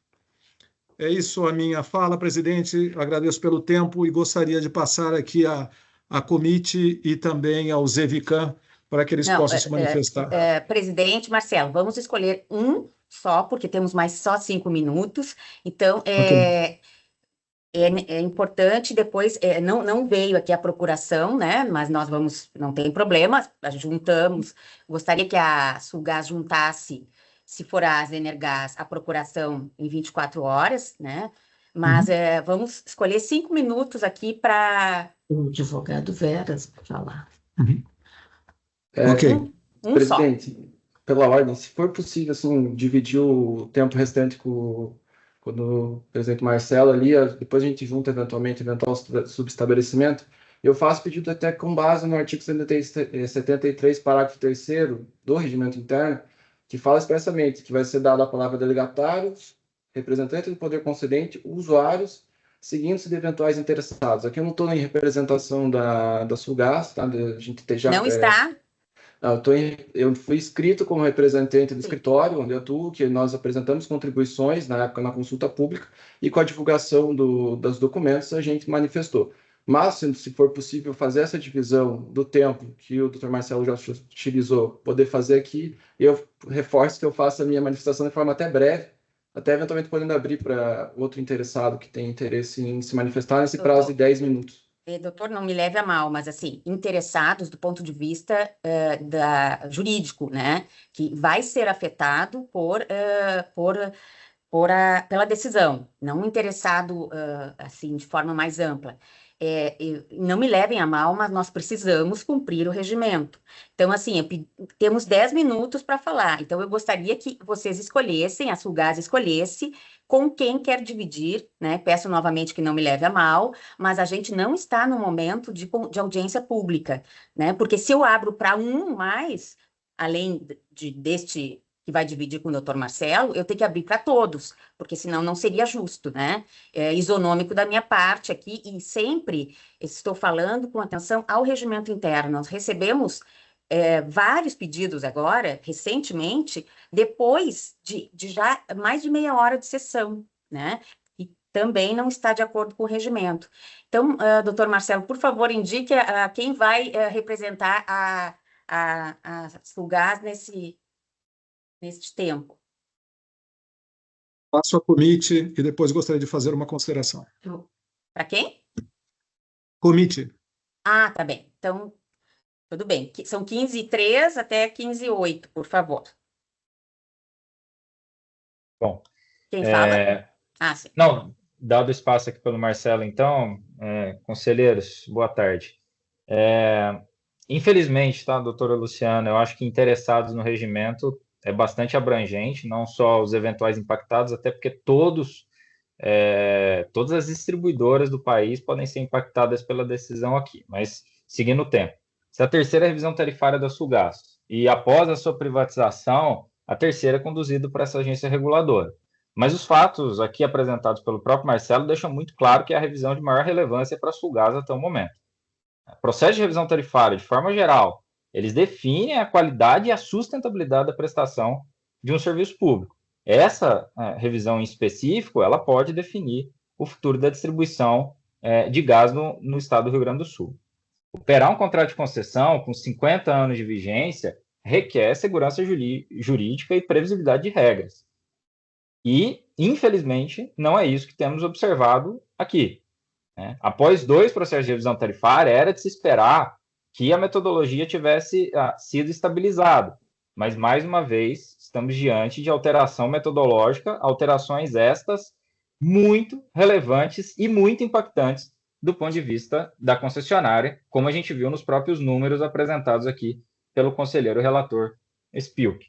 É isso a minha fala, presidente. Agradeço pelo tempo e gostaria de passar aqui a Comite e também ao Zevican para que eles possam se manifestar. Presidente Marcelo, vamos escolher um só, porque temos mais só 5 minutos. Então, Ok. é importante, depois, não veio aqui a procuração, né? Mas nós vamos, não tem problema, juntamos. Gostaria que a Sulgás juntasse, se for a Zenergás, a procuração em 24 horas, né? Mas vamos escolher 5 minutos aqui para o advogado Veras falar. Ok. Um Presidente, só. pela ordem, se for possível, assim, dividir o tempo restante com o presidente Marcelo ali, depois a gente junta eventualmente, eventual subestabelecimento. Eu faço pedido até com base no artigo 73, parágrafo 3º do Regimento Interno, que fala expressamente que vai ser dada a palavra a delegatários, representantes do poder concedente, usuários, seguindo-se de eventuais interessados. Aqui eu não estou em representação da Sulgás, tá? A gente já, Não está? eu fui inscrito como representante do escritório onde eu atuo, que nós apresentamos contribuições na época na consulta pública e com a divulgação dos documentos a gente manifestou. Mas, se for possível fazer essa divisão do tempo que o Dr. Marcelo já utilizou, poder fazer aqui, eu reforço que eu faço a minha manifestação de forma até breve, até eventualmente podendo abrir para outro interessado que tem interesse em se manifestar nesse prazo de 10 minutos. Doutor, não me leve a mal, mas assim, interessados do ponto de vista jurídico, né? Que vai ser afetado pela decisão, não interessado assim de forma mais ampla. Não me levem a mal, mas nós precisamos cumprir o regimento. Então, assim, temos 10 minutos para falar. Então, eu gostaria que vocês escolhessem, a Sulgás escolhesse com quem quer dividir, né? Peço novamente que não me leve a mal, mas a gente não está no momento de audiência pública, né? Porque se eu abro para um mais, além deste que vai dividir com o doutor Marcelo, eu tenho que abrir para todos, porque senão não seria justo, né? É isonômico da minha parte aqui, e sempre estou falando com atenção ao regimento interno. Nós recebemos vários pedidos agora, recentemente, depois de já mais de meia hora de sessão, né? E também não está de acordo com o regimento. Então, doutor Marcelo, por favor, indique quem vai representar a Sulgás neste tempo. Passo a comite e depois gostaria de fazer uma consideração. Para quem? Comite. Ah, tá bem. Então, tudo bem. São 15h03 até 15h08, por favor. Bom. Quem fala? Sim. Não, dado o espaço aqui pelo Marcelo, então, conselheiros, boa tarde. Infelizmente, tá, doutora Luciana, eu acho que interessados no regimento é bastante abrangente, não só os eventuais impactados, até porque todas as distribuidoras do país podem ser impactadas pela decisão aqui, mas seguindo o tempo. Se a terceira revisão tarifária da Sulgás, e após a sua privatização, a terceira é conduzida por essa agência reguladora. Mas os fatos aqui apresentados pelo próprio Marcelo deixam muito claro que é a revisão de maior relevância para a Sulgás até o momento. O processo de revisão tarifária, de forma geral, eles definem a qualidade e a sustentabilidade da prestação de um serviço público. Essa revisão em específico, ela pode definir o futuro da distribuição de gás no estado do Rio Grande do Sul. Operar um contrato de concessão com 50 anos de vigência requer segurança jurídica e previsibilidade de regras. E, infelizmente, não é isso que temos observado aqui. Após 2 processos de revisão tarifária, era de se esperar que a metodologia tivesse sido estabilizada. Mas, mais uma vez, estamos diante de alteração metodológica, alterações estas muito relevantes e muito impactantes do ponto de vista da concessionária, como a gente viu nos próprios números apresentados aqui pelo conselheiro relator Spilk.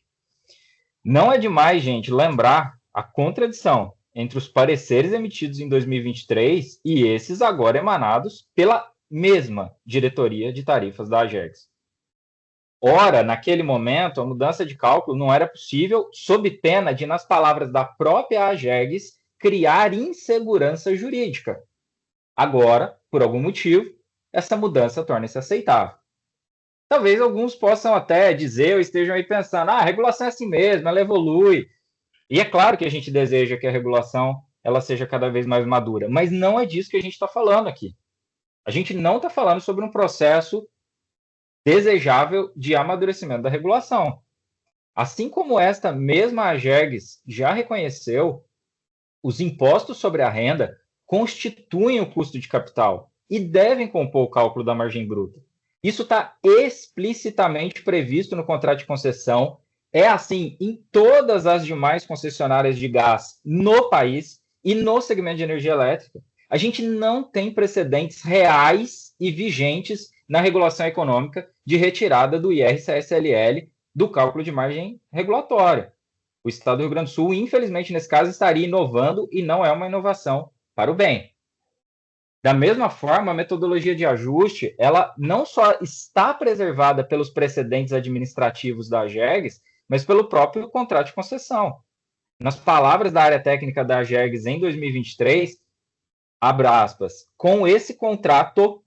Não é demais, gente, lembrar a contradição entre os pareceres emitidos em 2023 e esses agora emanados pela mesma diretoria de tarifas da AGERGS. Ora, naquele momento, a mudança de cálculo não era possível, sob pena de, nas palavras da própria AGERGS, criar insegurança jurídica. Agora, por algum motivo, essa mudança torna-se aceitável. Talvez alguns possam até dizer ou estejam aí pensando, a regulação é assim mesmo, ela evolui. E é claro que a gente deseja que a regulação ela seja cada vez mais madura, mas não é disso que a gente está falando aqui. A gente não está falando sobre um processo desejável de amadurecimento da regulação. Assim como esta mesma AGERGS já reconheceu, os impostos sobre a renda constituem o custo de capital e devem compor o cálculo da margem bruta. Isso está explicitamente previsto no contrato de concessão. É assim em todas as demais concessionárias de gás no país e no segmento de energia elétrica. A gente não tem precedentes reais e vigentes na regulação econômica de retirada do IR-CSLL do cálculo de margem regulatória. O Estado do Rio Grande do Sul, infelizmente, nesse caso, estaria inovando e não é uma inovação para o bem. Da mesma forma, a metodologia de ajuste, ela não só está preservada pelos precedentes administrativos da AGERGS, mas pelo próprio contrato de concessão. Nas palavras da área técnica da AGERGS em 2023, abre aspas, com esse contrato,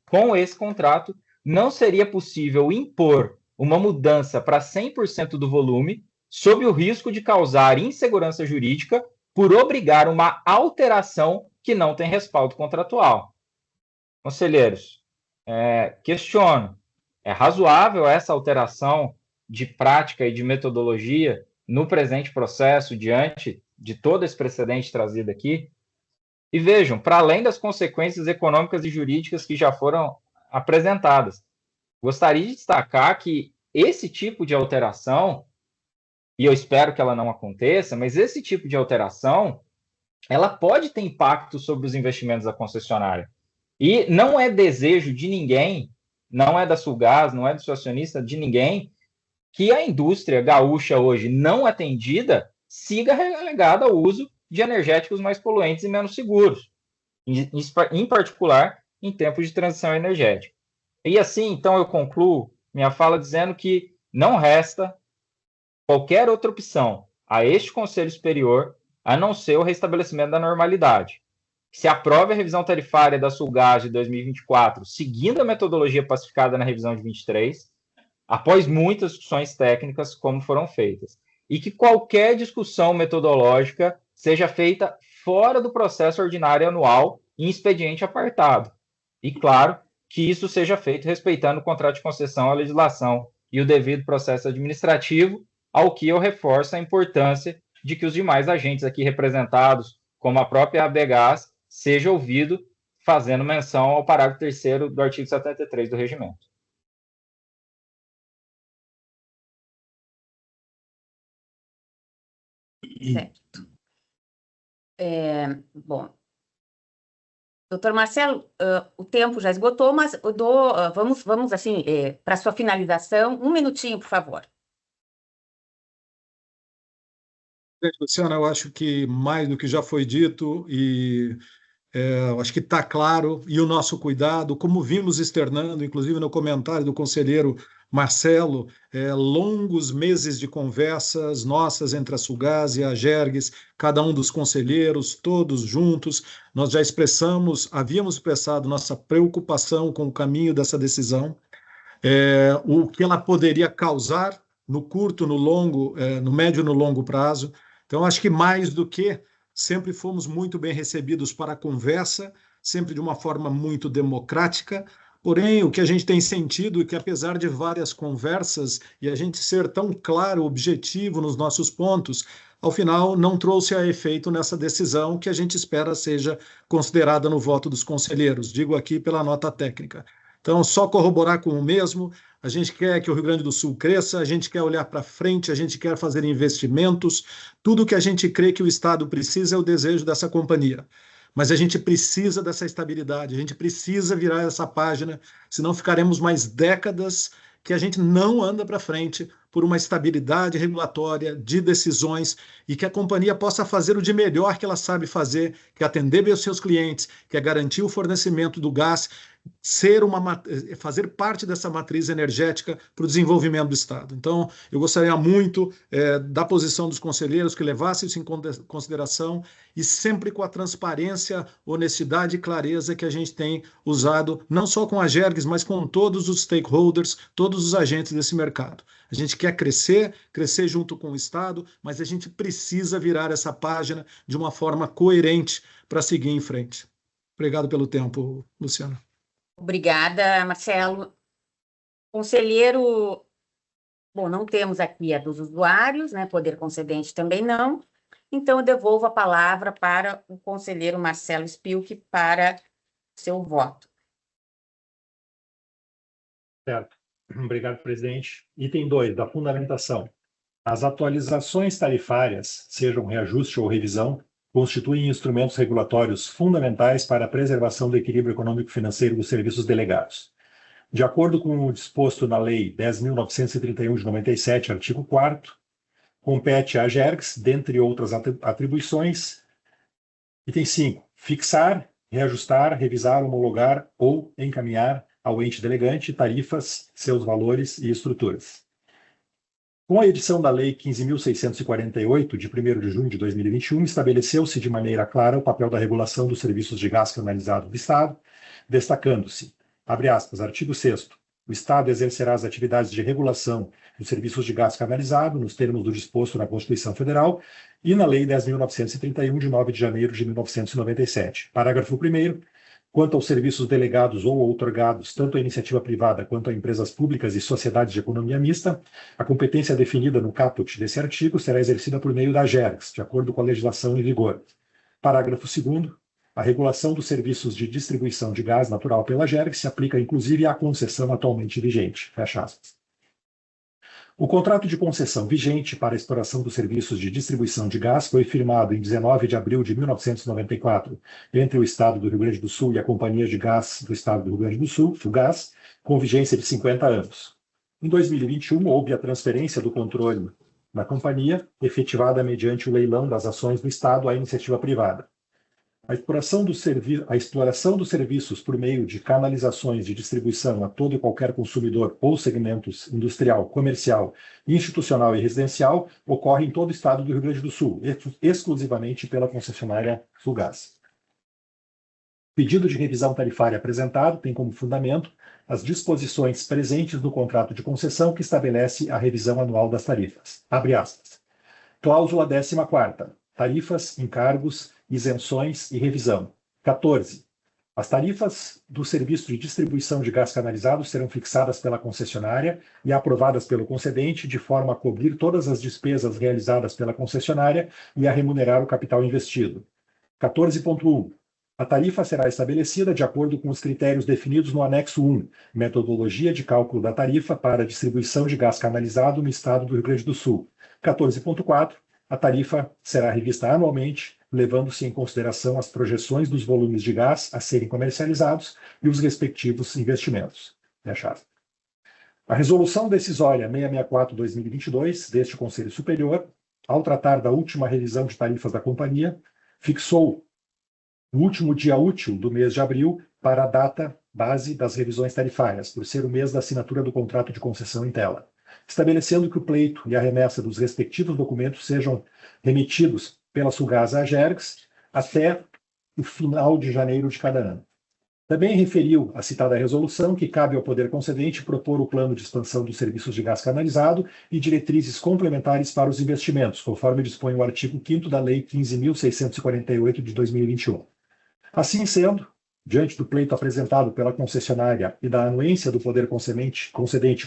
não seria possível impor uma mudança para 100% do volume, sob o risco de causar insegurança jurídica por obrigar uma alteração que não tem respaldo contratual. Conselheiros, questiono, é razoável essa alteração de prática e de metodologia no presente processo, diante de todo esse precedente trazido aqui? E vejam, para além das consequências econômicas e jurídicas que já foram apresentadas, gostaria de destacar que esse tipo de alteração, e eu espero que ela não aconteça, mas esse tipo de alteração, ela pode ter impacto sobre os investimentos da concessionária. E não é desejo de ninguém, não é da Sulgás, não é do seu acionista, de ninguém, que a indústria gaúcha hoje não atendida siga relegada ao uso de energéticos mais poluentes e menos seguros, em particular em tempos de transição energética. E assim, então, eu concluo minha fala dizendo que não resta qualquer outra opção a este Conselho Superior a não ser o restabelecimento da normalidade. Se aprove a revisão tarifária da Sulgás de 2024, seguindo a metodologia pacificada na revisão de 23, após muitas discussões técnicas como foram feitas, e que qualquer discussão metodológica seja feita fora do processo ordinário anual em expediente apartado. E, claro, que isso seja feito respeitando o contrato de concessão, a legislação e o devido processo administrativo, ao que eu reforço a importância de que os demais agentes aqui representados, como a própria ABGás, seja ouvido, fazendo menção ao parágrafo 3º do artigo 73 do regimento. Certo. Bom, doutor Marcelo, o tempo já esgotou, mas eu dou, vamos assim, para sua finalização, um minutinho, por favor. Luciana, eu acho que mais do que já foi dito e eu acho que está claro, e o nosso cuidado, como vimos externando, inclusive no comentário do conselheiro Marcelo, longos meses de conversas nossas entre a Sulgás e a Agergs, cada um dos conselheiros, todos juntos, nós já havíamos expressado nossa preocupação com o caminho dessa decisão, o que ela poderia causar no curto, no longo, no médio e no longo prazo. Então, acho que mais do que sempre fomos muito bem recebidos para a conversa, sempre de uma forma muito democrática. Porém, o que a gente tem sentido é que, apesar de várias conversas e a gente ser tão claro, objetivo nos nossos pontos, ao final não trouxe a efeito nessa decisão que a gente espera seja considerada no voto dos conselheiros, digo aqui pela nota técnica. Então, só corroborar com o mesmo, a gente quer que o Rio Grande do Sul cresça, a gente quer olhar para frente, a gente quer fazer investimentos, tudo que a gente crê que o Estado precisa é o desejo dessa companhia. Mas a gente precisa dessa estabilidade, a gente precisa virar essa página, senão ficaremos mais décadas que a gente não anda para frente por uma estabilidade regulatória de decisões e que a companhia possa fazer o de melhor que ela sabe fazer, que é atender bem os seus clientes, que é garantir o fornecimento do gás, fazer parte dessa matriz energética para o desenvolvimento do Estado. Então, eu gostaria muito da posição dos conselheiros que levassem isso em consideração e sempre com a transparência, honestidade e clareza que a gente tem usado, não só com a Agergs, mas com todos os stakeholders, todos os agentes desse mercado. A gente quer crescer junto com o Estado, mas a gente precisa virar essa página de uma forma coerente para seguir em frente. Obrigado pelo tempo, Luciana. Obrigada, Marcelo. Conselheiro, bom, não temos aqui a dos usuários, né? Poder concedente também não. Então, eu devolvo a palavra para o conselheiro Marcelo Spilk para seu voto. Certo. Obrigado, presidente. Item 2, da fundamentação. As atualizações tarifárias, sejam reajuste ou revisão, constituem instrumentos regulatórios fundamentais para a preservação do equilíbrio econômico-financeiro dos serviços delegados. De acordo com o disposto na Lei 10.931 de 97, artigo 4º, compete à Agergs, dentre outras atribuições, item 5, fixar, reajustar, revisar, homologar ou encaminhar ao ente delegante tarifas, seus valores e estruturas. Com a edição da Lei 15.648, de 1º de junho de 2021, estabeleceu-se de maneira clara o papel da regulação dos serviços de gás canalizado do Estado, destacando-se, abre aspas, artigo 6º, o Estado exercerá as atividades de regulação dos serviços de gás canalizado nos termos do disposto na Constituição Federal e na Lei 10.931, de 9 de janeiro de 1997. Parágrafo 1º. Quanto aos serviços delegados ou outorgados, tanto à iniciativa privada quanto a empresas públicas e sociedades de economia mista, a competência definida no caput desse artigo será exercida por meio da AGERGS, de acordo com a legislação em vigor. Parágrafo 2º. A regulação dos serviços de distribuição de gás natural pela AGERGS se aplica inclusive à concessão atualmente vigente. Fecha aspas. O contrato de concessão vigente para a exploração dos serviços de distribuição de gás foi firmado em 19 de abril de 1994 entre o Estado do Rio Grande do Sul e a Companhia de Gás do Estado do Rio Grande do Sul, FUGAS, com vigência de 50 anos. Em 2021, houve a transferência do controle da companhia, efetivada mediante o leilão das ações do Estado à iniciativa privada. A exploração dos serviços por meio de canalizações de distribuição a todo e qualquer consumidor ou segmentos industrial, comercial, institucional e residencial ocorre em todo o Estado do Rio Grande do Sul, exclusivamente pela concessionária FUGAS. O pedido de revisão tarifária apresentado tem como fundamento as disposições presentes no contrato de concessão que estabelece a revisão anual das tarifas. Abre aspas. Cláusula 14ª. Tarifas, encargos, isenções e revisão. 14. As tarifas do serviço de distribuição de gás canalizado serão fixadas pela concessionária e aprovadas pelo concedente de forma a cobrir todas as despesas realizadas pela concessionária e a remunerar o capital investido. 14.1. A tarifa será estabelecida de acordo com os critérios definidos no anexo 1, metodologia de cálculo da tarifa para a distribuição de gás canalizado no Estado do Rio Grande do Sul. 14.4. A tarifa será revista anualmente, levando-se em consideração as projeções dos volumes de gás a serem comercializados e os respectivos investimentos. A resolução decisória 664/2022 deste Conselho Superior, ao tratar da última revisão de tarifas da companhia, fixou o último dia útil do mês de abril para a data base das revisões tarifárias, por ser o mês da assinatura do contrato de concessão em tela, estabelecendo que o pleito e a remessa dos respectivos documentos sejam remetidos pela FUGAS à AGERGS até o final de janeiro de cada ano. Também referiu a citada resolução que cabe ao Poder Concedente propor o plano de expansão dos serviços de gás canalizado e diretrizes complementares para os investimentos, conforme dispõe o artigo 5º da Lei 15.648 de 2021. Assim sendo, diante do pleito apresentado pela concessionária e da anuência do Poder Concedente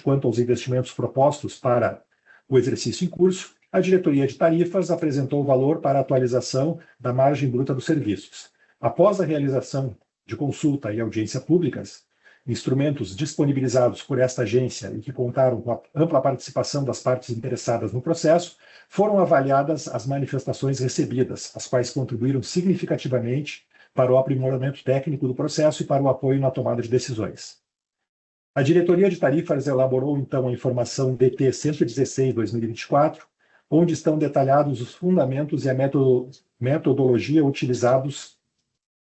quanto aos investimentos propostos para o exercício em curso, a Diretoria de Tarifas apresentou o valor para atualização da margem bruta dos serviços. Após a realização de consulta e audiência públicas, instrumentos disponibilizados por esta agência e que contaram com a ampla participação das partes interessadas no processo, foram avaliadas as manifestações recebidas, as quais contribuíram significativamente para o aprimoramento técnico do processo e para o apoio na tomada de decisões. A Diretoria de Tarifas elaborou, então, a informação DT 116/2024, onde estão detalhados os fundamentos e a metodologia utilizados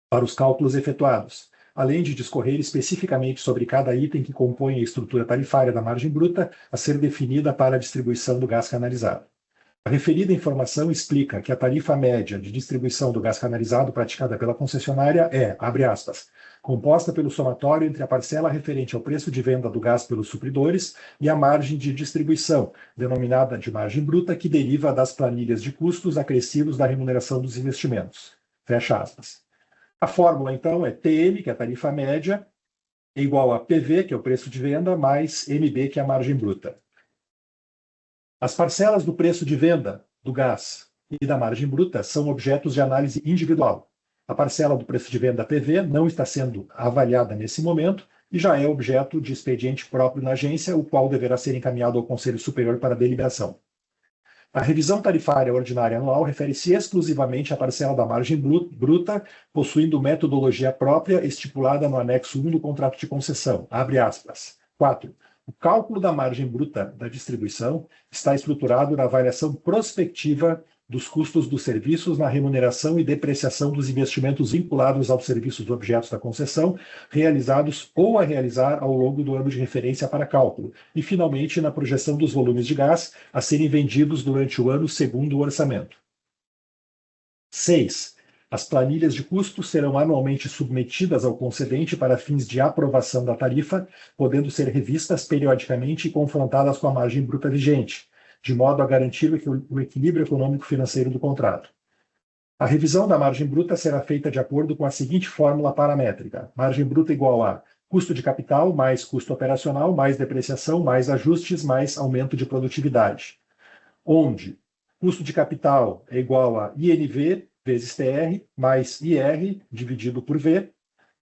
para os cálculos efetuados, além de discorrer especificamente sobre cada item que compõe a estrutura tarifária da margem bruta a ser definida para a distribuição do gás canalizado. A referida informação explica que a tarifa média de distribuição do gás canalizado praticada pela concessionária é, abre aspas, composta pelo somatório entre a parcela referente ao preço de venda do gás pelos supridores e a margem de distribuição, denominada de margem bruta, que deriva das planilhas de custos acrescidos da remuneração dos investimentos. Fecha aspas. A fórmula, então, é TM, que é a tarifa média, é igual a PV, que é o preço de venda, mais MB, que é a margem bruta. As parcelas do preço de venda do gás e da margem bruta são objetos de análise individual. A parcela do preço de venda PV não está sendo avaliada nesse momento e já é objeto de expediente próprio na agência, o qual deverá ser encaminhado ao Conselho Superior para deliberação. A revisão tarifária ordinária anual refere-se exclusivamente à parcela da margem bruta, possuindo metodologia própria estipulada no anexo 1 do contrato de concessão. Abre aspas. 4. O cálculo da margem bruta da distribuição está estruturado na avaliação prospectiva dos custos dos serviços na remuneração e depreciação dos investimentos vinculados aos serviços objetos da concessão, realizados ou a realizar ao longo do ano de referência para cálculo, e, finalmente, na projeção dos volumes de gás a serem vendidos durante o ano segundo o orçamento. 6. As planilhas de custos serão anualmente submetidas ao concedente para fins de aprovação da tarifa, podendo ser revistas periodicamente e confrontadas com a margem bruta vigente, de modo a garantir o equilíbrio econômico-financeiro do contrato. A revisão da margem bruta será feita de acordo com a seguinte fórmula paramétrica: margem bruta igual a custo de capital mais custo operacional mais depreciação mais ajustes mais aumento de produtividade, onde custo de capital é igual a INV vezes TR mais IR dividido por V,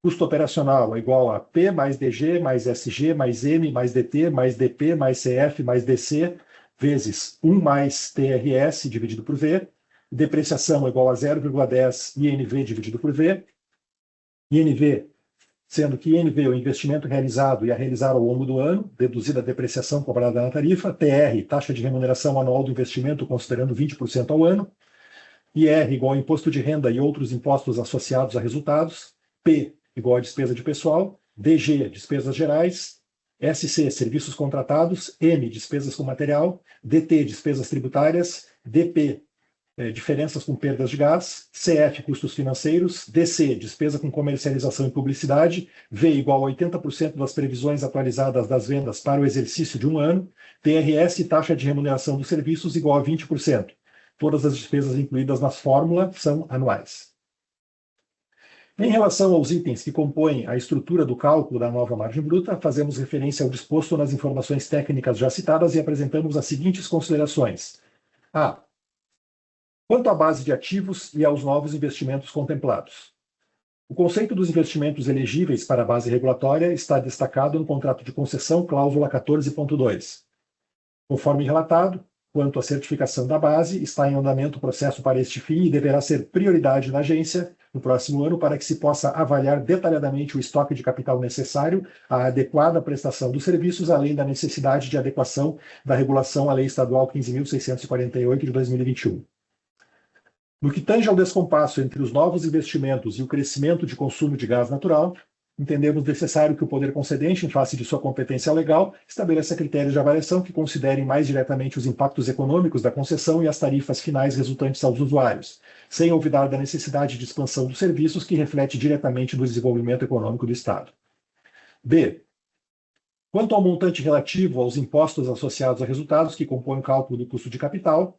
custo operacional é igual a P mais DG mais SG mais M mais DT mais DP mais CF mais DC vezes 1 mais TRS dividido por V, depreciação é igual a 0,10 INV dividido por V, INV, sendo que INV é o investimento realizado e a realizar ao longo do ano, deduzida a depreciação cobrada na tarifa, TR, taxa de remuneração anual do investimento considerando 20% ao ano, IR igual a imposto de renda e outros impostos associados a resultados, P igual a despesa de pessoal, DG, despesas gerais, SC, serviços contratados, M, despesas com material, DT, despesas tributárias, DP, diferenças com perdas de gás, CF, custos financeiros, DC, despesa com comercialização e publicidade, V igual a 80% das previsões atualizadas das vendas para o exercício de um ano, TRS, taxa de remuneração dos serviços igual a 20%. Todas as despesas incluídas na fórmula são anuais. Em relação aos itens que compõem a estrutura do cálculo da nova margem bruta, fazemos referência ao disposto nas informações técnicas já citadas e apresentamos as seguintes considerações. A. Quanto à base de ativos e aos novos investimentos contemplados. O conceito dos investimentos elegíveis para a base regulatória está destacado no contrato de concessão, cláusula 14.2. Conforme relatado, quanto à certificação da base, está em andamento o processo para este fim e deverá ser prioridade da agência no próximo ano para que se possa avaliar detalhadamente o estoque de capital necessário à adequada prestação dos serviços, além da necessidade de adequação da regulação à Lei Estadual 15.648 de 2021. No que tange ao descompasso entre os novos investimentos e o crescimento de consumo de gás natural, entendemos necessário que o poder concedente, em face de sua competência legal, estabeleça critérios de avaliação que considerem mais diretamente os impactos econômicos da concessão e as tarifas finais resultantes aos usuários, sem olvidar da necessidade de expansão dos serviços que reflete diretamente no desenvolvimento econômico do Estado. B. Quanto ao montante relativo aos impostos associados a resultados que compõem o cálculo do custo de capital,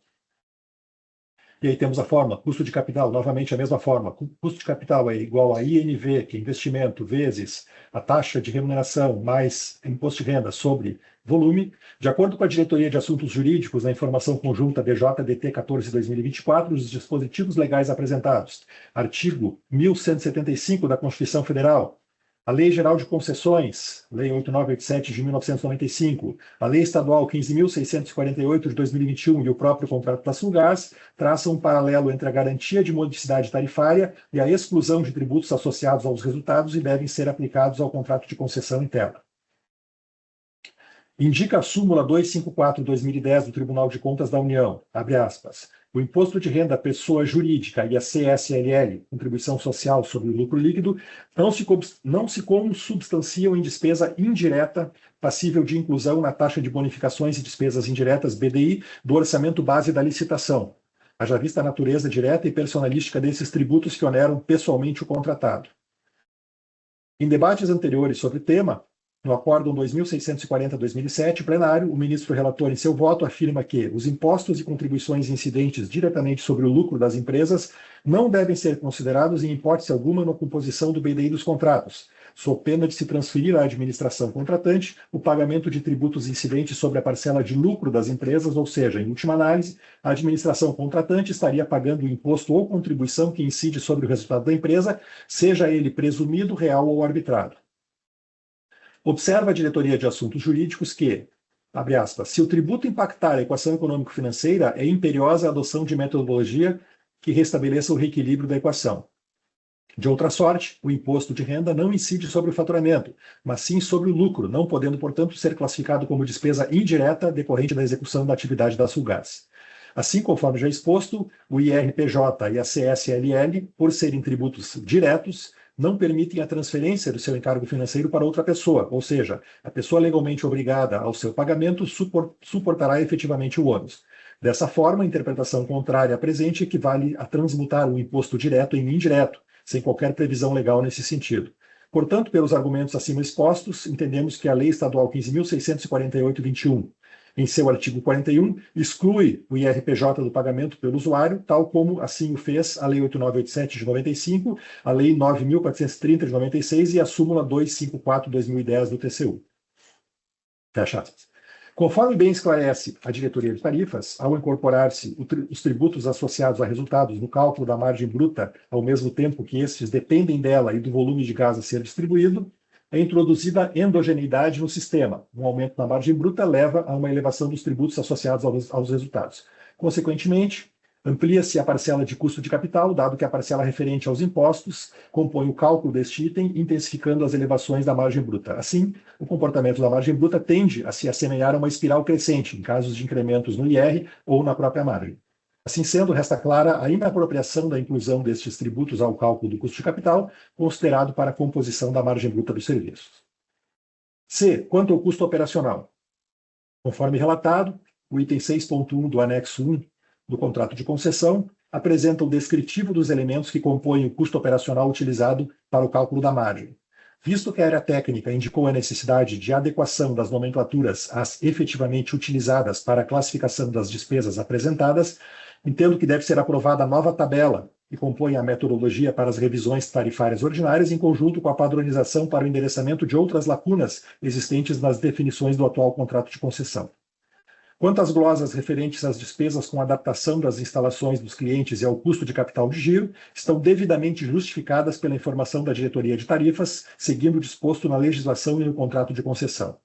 e aí temos a fórmula, custo de capital, novamente a mesma forma. Custo de capital é igual a INV, que é investimento, vezes a taxa de remuneração mais imposto de renda sobre volume. De acordo com a Diretoria de Assuntos Jurídicos, na informação conjunta BJ-DT 14/2024, os dispositivos legais apresentados. Artigo 1175 da Constituição Federal. A Lei Geral de Concessões, Lei 8987 de 1995, a Lei Estadual 15.648 de 2021 e o próprio contrato da Sulgás traçam um paralelo entre a garantia de modicidade tarifária e a exclusão de tributos associados aos resultados e devem ser aplicados ao contrato de concessão interna. Indica a súmula 254/2010 do Tribunal de Contas da União, abre aspas, o imposto de renda à pessoa jurídica e a CSLL, contribuição social sobre o lucro líquido, não se consubstanciam em despesa indireta passível de inclusão na taxa de bonificações e despesas indiretas, BDI, do orçamento base da licitação, haja vista a natureza direta e personalística desses tributos que oneram pessoalmente o contratado. Em debates anteriores sobre o tema, no Acórdão 2640/2007, plenário, o ministro relator, em seu voto, afirma que os impostos e contribuições incidentes diretamente sobre o lucro das empresas não devem ser considerados em hipótese alguma na composição do BDI dos contratos, sob pena de se transferir à administração contratante o pagamento de tributos incidentes sobre a parcela de lucro das empresas, ou seja, em última análise, a administração contratante estaria pagando o imposto ou contribuição que incide sobre o resultado da empresa, seja ele presumido, real ou arbitrado. Observa a Diretoria de Assuntos Jurídicos que, abre aspas, se o tributo impactar a equação econômico-financeira, é imperiosa a adoção de metodologia que restabeleça o reequilíbrio da equação. De outra sorte, o imposto de renda não incide sobre o faturamento, mas sim sobre o lucro, não podendo, portanto, ser classificado como despesa indireta decorrente da execução da atividade da Sulgás. Assim, conforme já exposto, o IRPJ e a CSLL, por serem tributos diretos, não permitem a transferência do seu encargo financeiro para outra pessoa, ou seja, a pessoa legalmente obrigada ao seu pagamento suportará efetivamente o ônus. Dessa forma, a interpretação contrária à presente equivale a transmutar o imposto direto em indireto, sem qualquer previsão legal nesse sentido. Portanto, pelos argumentos acima expostos, entendemos que a Lei Estadual 15.648/21, em seu artigo 41, exclui o IRPJ do pagamento pelo usuário, tal como assim o fez a Lei 8.987 de 95, a Lei 9.430 de 96 e a súmula 254/2010 do TCU. Fecha aspas. Conforme bem esclarece a diretoria de tarifas, ao incorporar-se os tributos associados a resultados no cálculo da margem bruta, ao mesmo tempo que estes dependem dela e do volume de gás a ser distribuído, é introduzida endogeneidade no sistema. Um aumento na margem bruta leva a uma elevação dos tributos associados aos resultados. Consequentemente, amplia-se a parcela de custo de capital, dado que a parcela referente aos impostos compõe o cálculo deste item, intensificando as elevações da margem bruta. Assim, o comportamento da margem bruta tende a se assemelhar a uma espiral crescente, em casos de incrementos no IR ou na própria margem. Assim sendo, resta clara a inapropriação da inclusão destes tributos ao cálculo do custo de capital, considerado para a composição da margem bruta dos serviços. C. Quanto ao custo operacional. Conforme relatado, o item 6.1 do anexo 1 do contrato de concessão apresenta o descritivo dos elementos que compõem o custo operacional utilizado para o cálculo da margem. Visto que a área técnica indicou a necessidade de adequação das nomenclaturas às efetivamente utilizadas para a classificação das despesas apresentadas, entendo que deve ser aprovada a nova tabela que compõe a metodologia para as revisões tarifárias ordinárias em conjunto com a padronização para o endereçamento de outras lacunas existentes nas definições do atual contrato de concessão. Quanto às glosas referentes às despesas com adaptação das instalações dos clientes e ao custo de capital de giro, estão devidamente justificadas pela informação da diretoria de tarifas, seguindo o disposto na legislação e no contrato de concessão.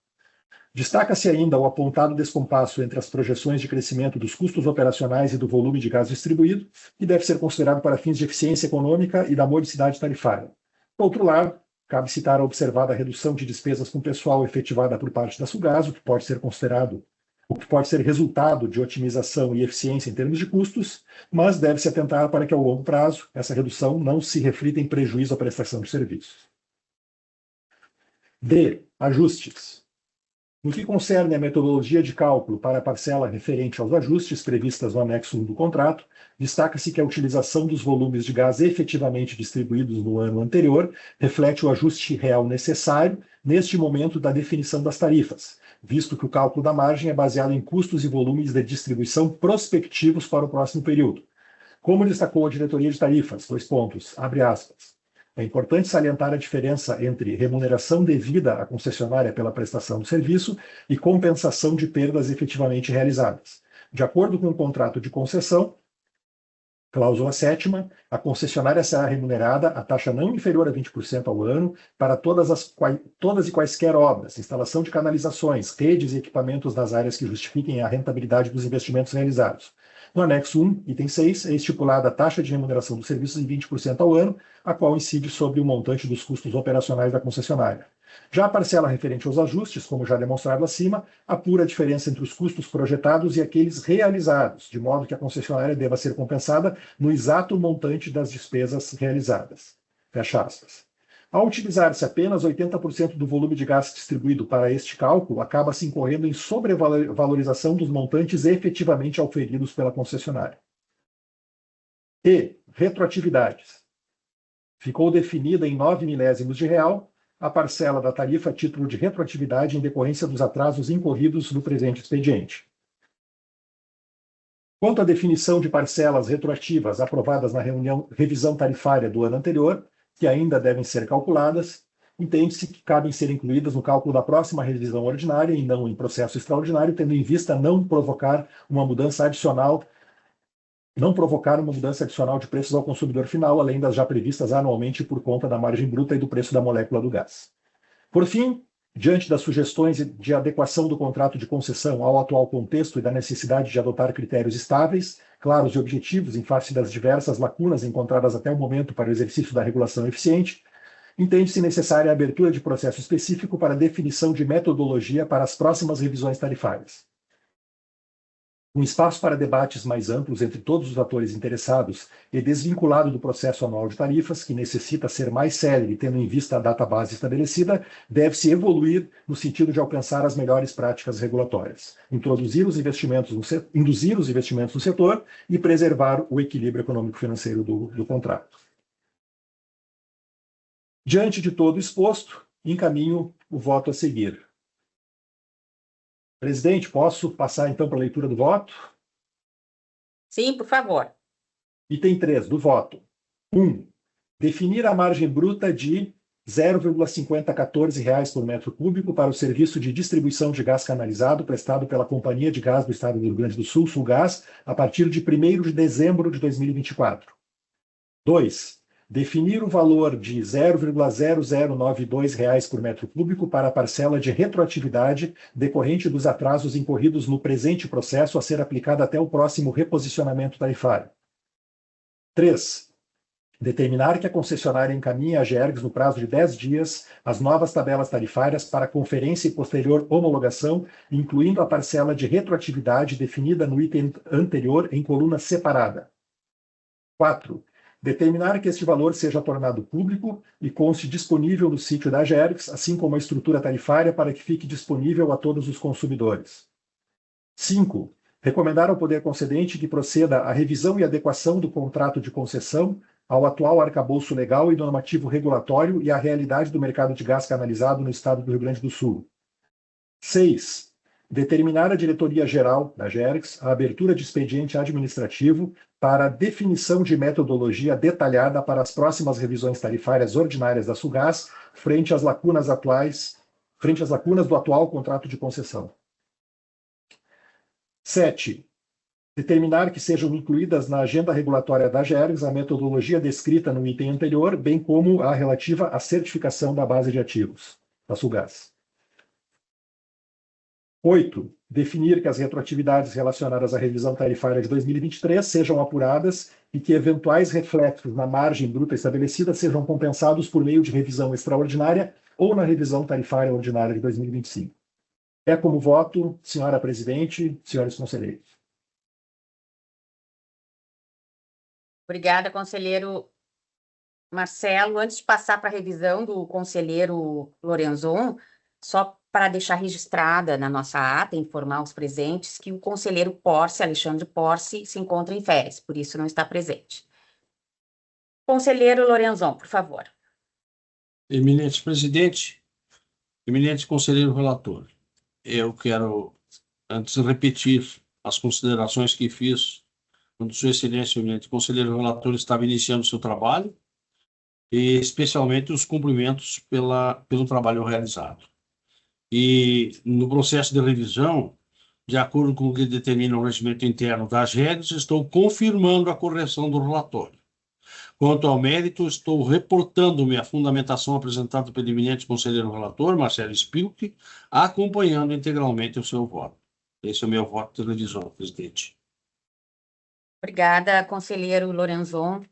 Destaca-se ainda o apontado descompasso entre as projeções de crescimento dos custos operacionais e do volume de gás distribuído, que deve ser considerado para fins de eficiência econômica e da modicidade tarifária. Por outro lado, cabe citar a observada redução de despesas com pessoal efetivada por parte da Sulgás, o que pode ser resultado de otimização e eficiência em termos de custos, mas deve-se atentar para que, ao longo prazo, essa redução não se reflita em prejuízo à prestação de serviços. D. Ajustes. No que concerne a metodologia de cálculo para a parcela referente aos ajustes previstas no anexo 1 do contrato, destaca-se que a utilização dos volumes de gás efetivamente distribuídos no ano anterior reflete o ajuste real necessário neste momento da definição das tarifas, visto que o cálculo da margem é baseado em custos e volumes de distribuição prospectivos para o próximo período. Como destacou a diretoria de tarifas, abre aspas, é importante salientar a diferença entre remuneração devida à concessionária pela prestação do serviço e compensação de perdas efetivamente realizadas. De acordo com o contrato de concessão, cláusula 7ª, a concessionária será remunerada a taxa não inferior a 20% ao ano para todas e quaisquer obras, instalação de canalizações, redes e equipamentos nas áreas que justifiquem a rentabilidade dos investimentos realizados. No anexo 1, item 6, é estipulada a taxa de remuneração dos serviços em 20% ao ano, a qual incide sobre o montante dos custos operacionais da concessionária. Já a parcela referente aos ajustes, como já demonstrado acima, apura a diferença entre os custos projetados e aqueles realizados, de modo que a concessionária deva ser compensada no exato montante das despesas realizadas. Fecha aspas. Ao utilizar-se apenas 80% do volume de gás distribuído para este cálculo, acaba-se incorrendo em sobrevalorização dos montantes efetivamente auferidos pela concessionária. E retroatividades. Ficou definida em 9 milésimos de real a parcela da tarifa a título de retroatividade em decorrência dos atrasos incorridos no presente expediente. Quanto à definição de parcelas retroativas aprovadas na revisão tarifária do ano anterior, que ainda devem ser calculadas, entende-se que cabem ser incluídas no cálculo da próxima revisão ordinária e não em processo extraordinário, tendo em vista não provocar uma mudança adicional de preços ao consumidor final, além das já previstas anualmente por conta da margem bruta e do preço da molécula do gás. Por fim, diante das sugestões de adequação do contrato de concessão ao atual contexto e da necessidade de adotar critérios estáveis, claros e objetivos em face das diversas lacunas encontradas até o momento para o exercício da regulação eficiente, entende-se necessária a abertura de processo específico para definição de metodologia para as próximas revisões tarifárias. um espaço para debates mais amplos entre todos os atores interessados e desvinculado do processo anual de tarifas, que necessita ser mais célere, tendo em vista a data base estabelecida, deve-se evoluir no sentido de alcançar as melhores práticas regulatórias, induzir os investimentos no setor e preservar o equilíbrio econômico-financeiro do contrato. Diante de todo o exposto, encaminho o voto a seguir. Presidente, posso passar então para a leitura do voto? Sim, por favor. Item 3 do voto. 1. Definir a margem bruta de R$ 0,5014 por metro cúbico para o serviço de distribuição de gás canalizado prestado pela Companhia de Gás do Estado do Rio Grande do Sul, Sulgás, a partir de 1º de dezembro de 2024. 2. Definir o valor de R$ 0,0092 por metro cúbico para a parcela de retroatividade decorrente dos atrasos incorridos no presente processo a ser aplicada até o próximo reposicionamento tarifário. 3. Determinar que a concessionária encaminhe à GERGS, no prazo de 10 dias, as novas tabelas tarifárias para conferência e posterior homologação, incluindo a parcela de retroatividade definida no item anterior em coluna separada. 4. Determinar que este valor seja tornado público e conste disponível no sítio da GERGS, assim como a estrutura tarifária para que fique disponível a todos os consumidores. 5. Recomendar ao poder concedente que proceda à revisão e adequação do contrato de concessão ao atual arcabouço legal e normativo regulatório e à realidade do mercado de gás canalizado no estado do Rio Grande do Sul. 6. Determinar a diretoria-geral da GERGS a abertura de expediente administrativo para definição de metodologia detalhada para as próximas revisões tarifárias ordinárias da Sulgás, frente às lacunas do atual contrato de concessão. 7. Determinar que sejam incluídas na agenda regulatória da GERGS a metodologia descrita no item anterior, bem como a relativa à certificação da base de ativos da Sulgás. 8. Definir que as retroatividades relacionadas à revisão tarifária de 2023 sejam apuradas e que eventuais reflexos na margem bruta estabelecida sejam compensados por meio de revisão extraordinária ou na revisão tarifária ordinária de 2025. É como voto, senhora presidente, senhores conselheiros. Obrigada, conselheiro Marcelo. Antes de passar para a revisão do conselheiro Lorenzon, só para deixar registrada na nossa ata, informar os presentes que o conselheiro Porce, Alexandre Porce, se encontra em férias, por isso não está presente. Conselheiro Lorenzon, por favor. Eminente presidente, eminente conselheiro relator, eu quero, antes, repetir as considerações que fiz quando Sua Excelência, o eminente conselheiro relator, estava iniciando o seu trabalho, e especialmente os cumprimentos pelo trabalho realizado. E no processo de revisão, de acordo com o que determina o regimento interno das regras, estou confirmando a correção do relatório. Quanto ao mérito, estou reportando-me a fundamentação apresentada pelo eminente conselheiro relator, Marcelo Spilk, acompanhando integralmente o seu voto. Esse é o meu voto de revisão, presidente. Obrigada, conselheiro Lorenzon.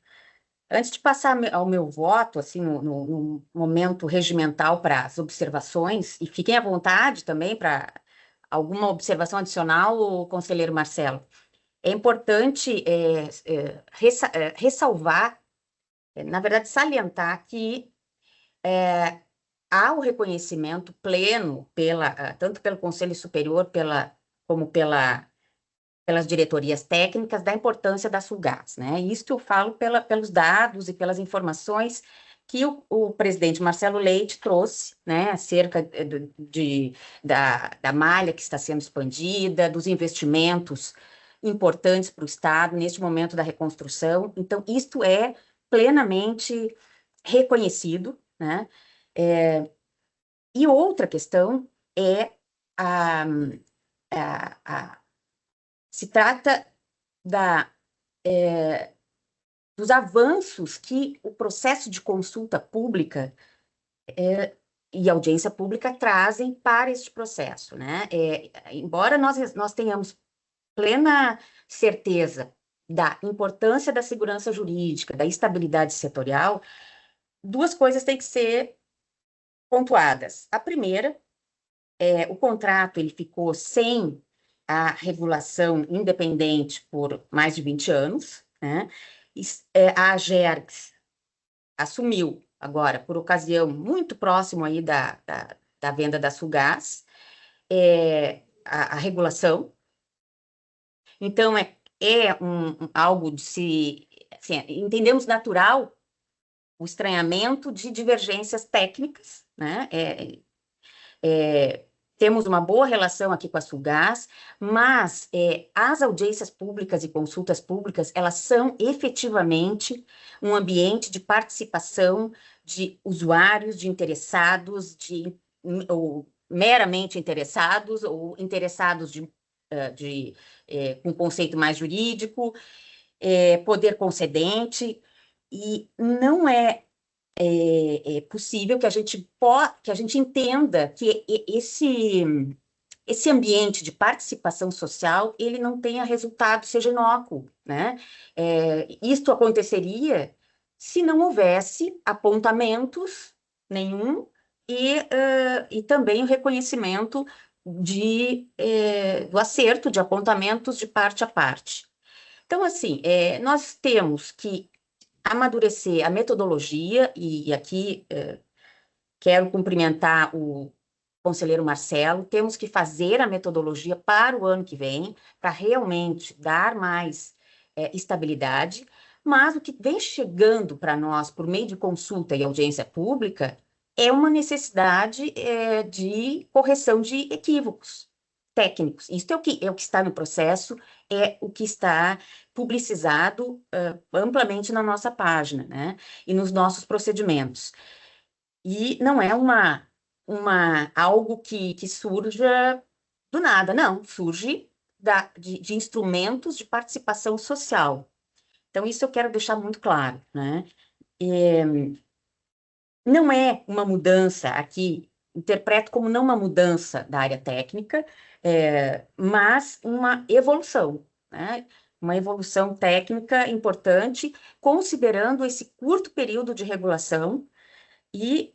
Antes de passar ao meu voto, assim, no momento regimental para as observações, e fiquem à vontade também para alguma observação adicional, conselheiro Marcelo, é importante ressalvar, na verdade, salientar que há o reconhecimento pleno, tanto pelo Conselho Superior como pelas diretorias técnicas, da importância da Sulgás, né? Isso eu falo pelos dados e pelas informações que o presidente Marcelo Leite trouxe, né, acerca da malha que está sendo expandida, dos investimentos importantes para o Estado neste momento da reconstrução. Então, isto é plenamente reconhecido, né? E outra questão é se trata dos avanços que o processo de consulta pública e audiência pública trazem para este processo, né? Embora nós tenhamos plena certeza da importância da segurança jurídica, da estabilidade setorial, duas coisas têm que ser pontuadas. A primeira, o contrato ele ficou sem a regulação independente por mais de 20 anos, né? A AGERGS assumiu agora, por ocasião muito próximo aí da venda da Sulgás, a regulação. Então, algo de se... Assim, entendemos natural o estranhamento de divergências técnicas, né? Temos uma boa relação aqui com a Sulgás, mas as audiências públicas e consultas públicas, elas são efetivamente um ambiente de participação de usuários, de interessados, ou meramente interessados, ou interessados com conceito mais jurídico, poder concedente, e não é possível que a gente entenda que esse ambiente de participação social, ele não tenha resultado, seja inócuo, né? Isto aconteceria se não houvesse apontamentos nenhum e também o reconhecimento do acerto de apontamentos de parte a parte. Então, assim, nós temos que amadurecer a metodologia, e aqui quero cumprimentar o conselheiro Marcelo, temos que fazer a metodologia para o ano que vem, para realmente dar mais estabilidade, mas o que vem chegando para nós por meio de consulta e audiência pública é uma necessidade de correção de equívocos técnicos. Isso é o que está no processo, é o que está publicizado amplamente na nossa página, né? E nos nossos procedimentos. E não é algo que surja do nada, não. Surge de instrumentos de participação social. Então, isso eu quero deixar muito claro, né? Não é uma mudança aqui, interpreto como não uma mudança da área técnica, mas uma evolução, né? Uma evolução técnica importante, considerando esse curto período de regulação que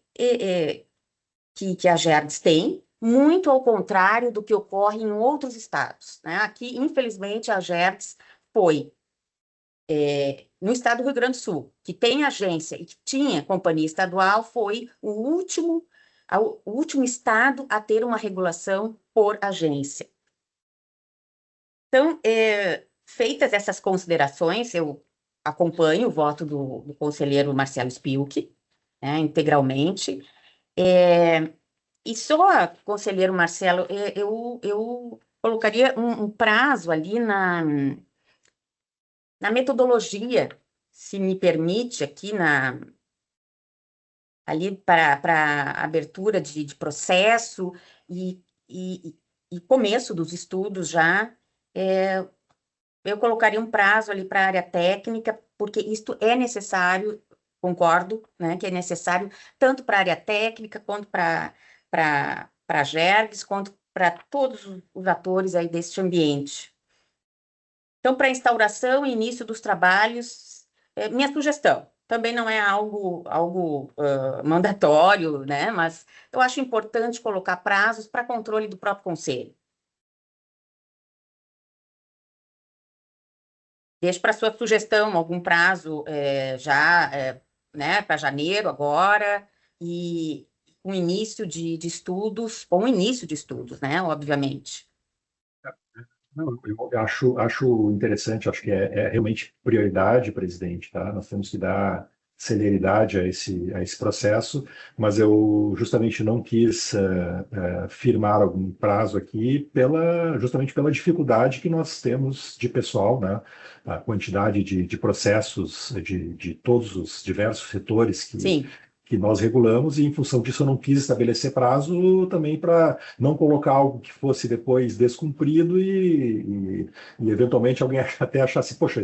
a AGERGS tem, muito ao contrário do que ocorre em outros estados, né? Aqui, infelizmente, a AGERGS foi no estado do Rio Grande do Sul, que tem agência e que tinha companhia estadual, foi o último estado a ter uma regulação por agência. Então, feitas essas considerações, eu acompanho o voto do conselheiro Marcelo Spilk, né, integralmente. E só, conselheiro Marcelo, eu colocaria um prazo ali na metodologia, se me permite, aqui ali para abertura de processo e começo dos estudos já, eu colocaria um prazo ali para a área técnica, porque isto é necessário, concordo, né, que é necessário tanto para a área técnica, quanto para a AGERGS, quanto para todos os atores aí deste ambiente. Então, para a instauração e início dos trabalhos, minha sugestão, também não é algo mandatório, né? Mas eu acho importante colocar prazos para controle do próprio conselho. Deixo para sua sugestão algum prazo né, para janeiro agora, e um início de estudos, ou um início de estudos, né, obviamente. Não, eu acho interessante, acho que é realmente prioridade, presidente, tá? Nós temos que dar celeridade a esse processo, mas eu justamente não quis firmar algum prazo aqui justamente pela dificuldade que nós temos de pessoal, né? A quantidade de processos de todos os diversos setores que nós regulamos, e em função disso eu não quis estabelecer prazo também para não colocar algo que fosse depois descumprido e eventualmente alguém até achasse, poxa,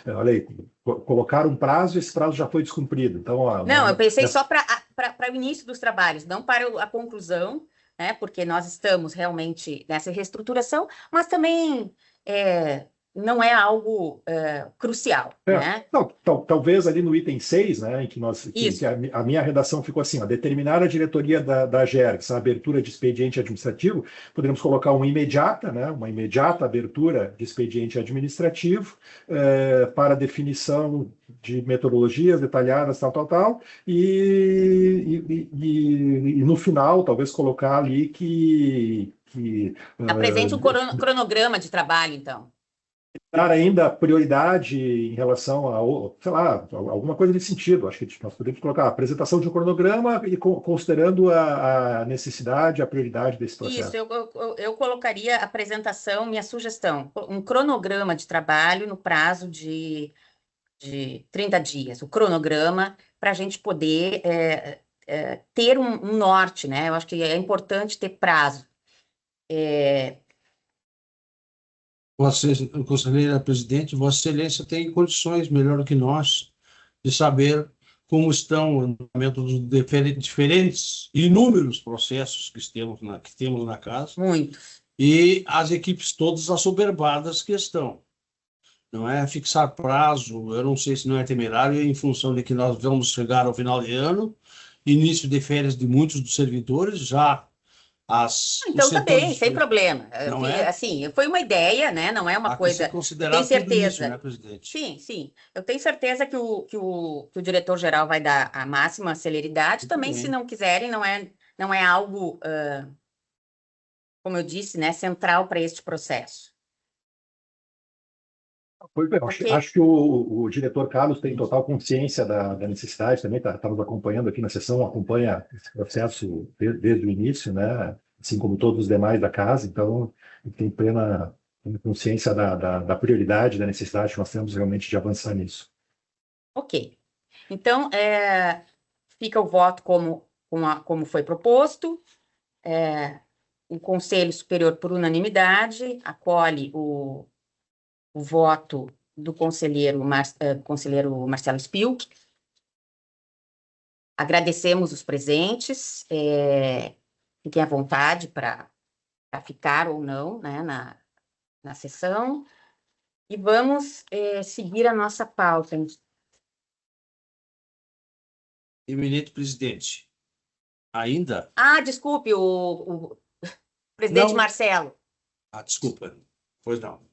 olha aí, colocaram um prazo e esse prazo já foi descumprido. Então, eu pensei só para o início dos trabalhos, não para a conclusão, né, porque nós estamos realmente nessa reestruturação, mas também não é algo crucial, né? Não, talvez ali no item 6, né, em que Isso. a minha redação ficou assim, ó, determinar a diretoria da GERGS a abertura de expediente administrativo, poderíamos colocar uma imediata abertura de expediente administrativo para definição de metodologias detalhadas, tal, e no final, talvez colocar ali que Apresente um cronograma de trabalho, então. dar ainda prioridade em relação a, sei lá, alguma coisa nesse sentido. Acho que nós podemos colocar a apresentação de um cronograma e considerando a necessidade, a prioridade desse processo. Isso, eu colocaria a apresentação, minha sugestão, um cronograma de trabalho no prazo de 30 dias, o cronograma, para a gente poder ter um norte, né? Eu acho que é importante ter prazo. Conselheira presidente, Vossa Excelência tem condições melhor do que nós de saber como estão o andamento dos diferentes, inúmeros processos que temos na casa. Muitos. E as equipes todas assoberbadas que estão. Não é fixar prazo, eu não sei se não é temerário, em função de que nós vamos chegar ao final de ano, início de férias de muitos dos servidores, já então tá bem, sem problema. Não é? Assim, foi uma ideia, né? Não é uma coisa. Considerar tenho certeza. Isso, né, presidente? Sim. Eu tenho certeza que o diretor-geral vai dar a máxima celeridade. Também, se não quiserem, não é algo, como eu disse, né, central para este processo. Acho que o diretor Carlos tem total consciência da necessidade também, está nos acompanhando aqui na sessão, acompanha esse processo desde o início, né? Assim como todos os demais da casa, então ele tem plena consciência da prioridade, da necessidade que nós temos realmente de avançar nisso. Ok. Então, fica o voto como foi proposto, o Conselho Superior, por unanimidade, acolhe o voto do conselheiro Marcelo Spilk. Agradecemos os presentes, fiquem à vontade para ficar ou não, né, na sessão, e vamos seguir a nossa pauta. Eminente presidente, ainda... Desculpe, o presidente Não. Marcelo. Desculpa, pois não.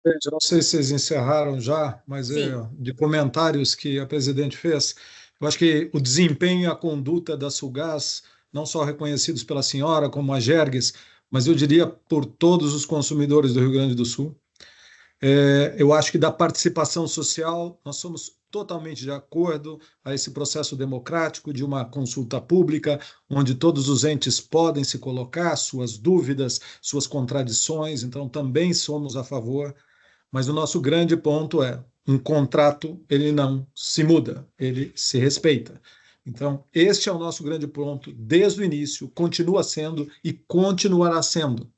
Gente, não sei se vocês encerraram já, mas de comentários que a presidente fez, eu acho que o desempenho e a conduta da Sulgás, não só reconhecidos pela senhora, como a GERGS, mas eu diria por todos os consumidores do Rio Grande do Sul. Eu acho que da participação social, nós somos totalmente de acordo a esse processo democrático de uma consulta pública, onde todos os entes podem se colocar, suas dúvidas, suas contradições, então também somos a favor. Mas o nosso grande ponto é, um contrato, ele não se muda, ele se respeita. Então, este é o nosso grande ponto desde o início, continua sendo e continuará sendo.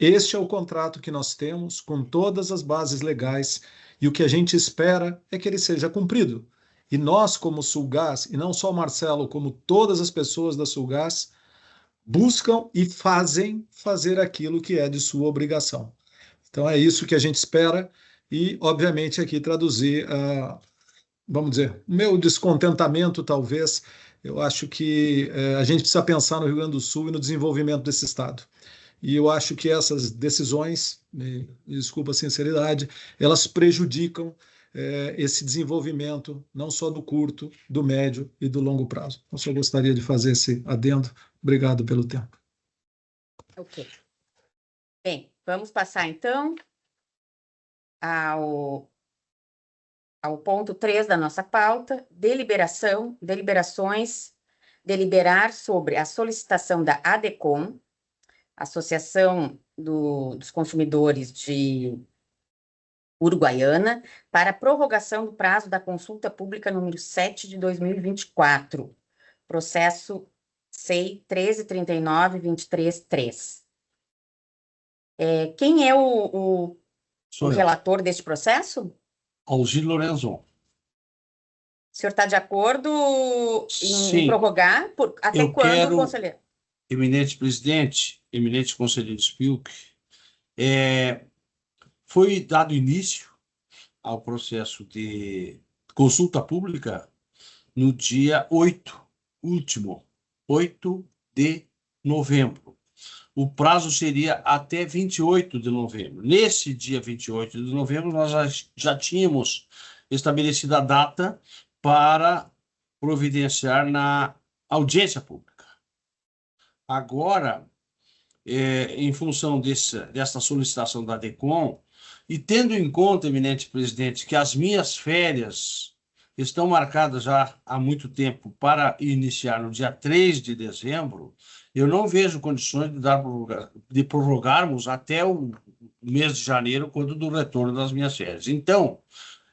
Este é o contrato que nós temos com todas as bases legais e o que a gente espera é que ele seja cumprido. E nós, como Sulgás, e não só o Marcelo, como todas as pessoas da Sulgás, buscam e fazem fazer aquilo que é de sua obrigação. Então, é isso que a gente espera e, obviamente, aqui traduzir, vamos dizer, o meu descontentamento, talvez. Eu acho que a gente precisa pensar no Rio Grande do Sul e no desenvolvimento desse estado. E eu acho que essas decisões, me desculpa a sinceridade, elas prejudicam esse desenvolvimento, não só do curto, do médio e do longo prazo. Eu só gostaria de fazer esse adendo. Obrigado pelo tempo. Ok. Bem, vamos passar, então, ao ponto 3 da nossa pauta, deliberações, deliberar sobre a solicitação da ADECOM, Associação dos Consumidores de Uruguaiana, para prorrogação do prazo da consulta pública número 7 de 2024, processo SEI 1339-23-3. Quem é o relator deste processo? Algir Lorenzon. O senhor está de acordo em prorrogar? Até quando, conselheiro? Eminente presidente, eminente conselheiro Spilk, foi dado início ao processo de consulta pública no dia 8 de novembro. O prazo seria até 28 de novembro. Nesse dia 28 de novembro, nós já tínhamos estabelecida a data para providenciar na audiência pública. Agora, em função dessa solicitação da DECOM, e tendo em conta, eminente presidente, que as minhas férias estão marcadas já há muito tempo para iniciar no dia 3 de dezembro, eu não vejo condições de prorrogarmos até o mês de janeiro, quando do retorno das minhas férias. Então,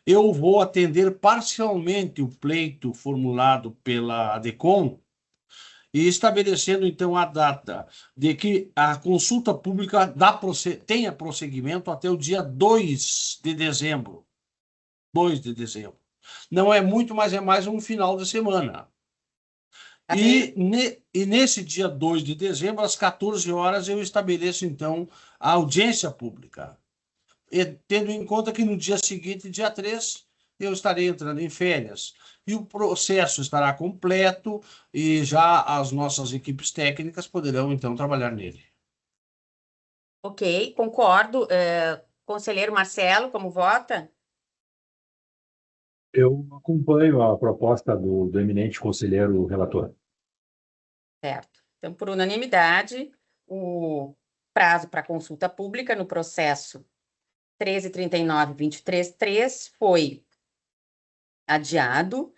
eu vou atender parcialmente o pleito formulado pela ADECOM e estabelecendo, então, a data de que a consulta pública tenha prosseguimento até o dia 2 de dezembro. 2 de dezembro. Não é muito, mas é mais um final de semana. E nesse dia 2 de dezembro, às 14 horas, eu estabeleço, então, a audiência pública. E, tendo em conta que no dia seguinte, dia 3, eu estarei entrando em férias. E o processo estará completo e já as nossas equipes técnicas poderão, então, trabalhar nele. Ok, concordo. Conselheiro Marcelo, como vota? Eu acompanho a proposta do eminente conselheiro relator. Certo. Então, por unanimidade, o prazo para consulta pública no processo 1339-23-3 foi adiado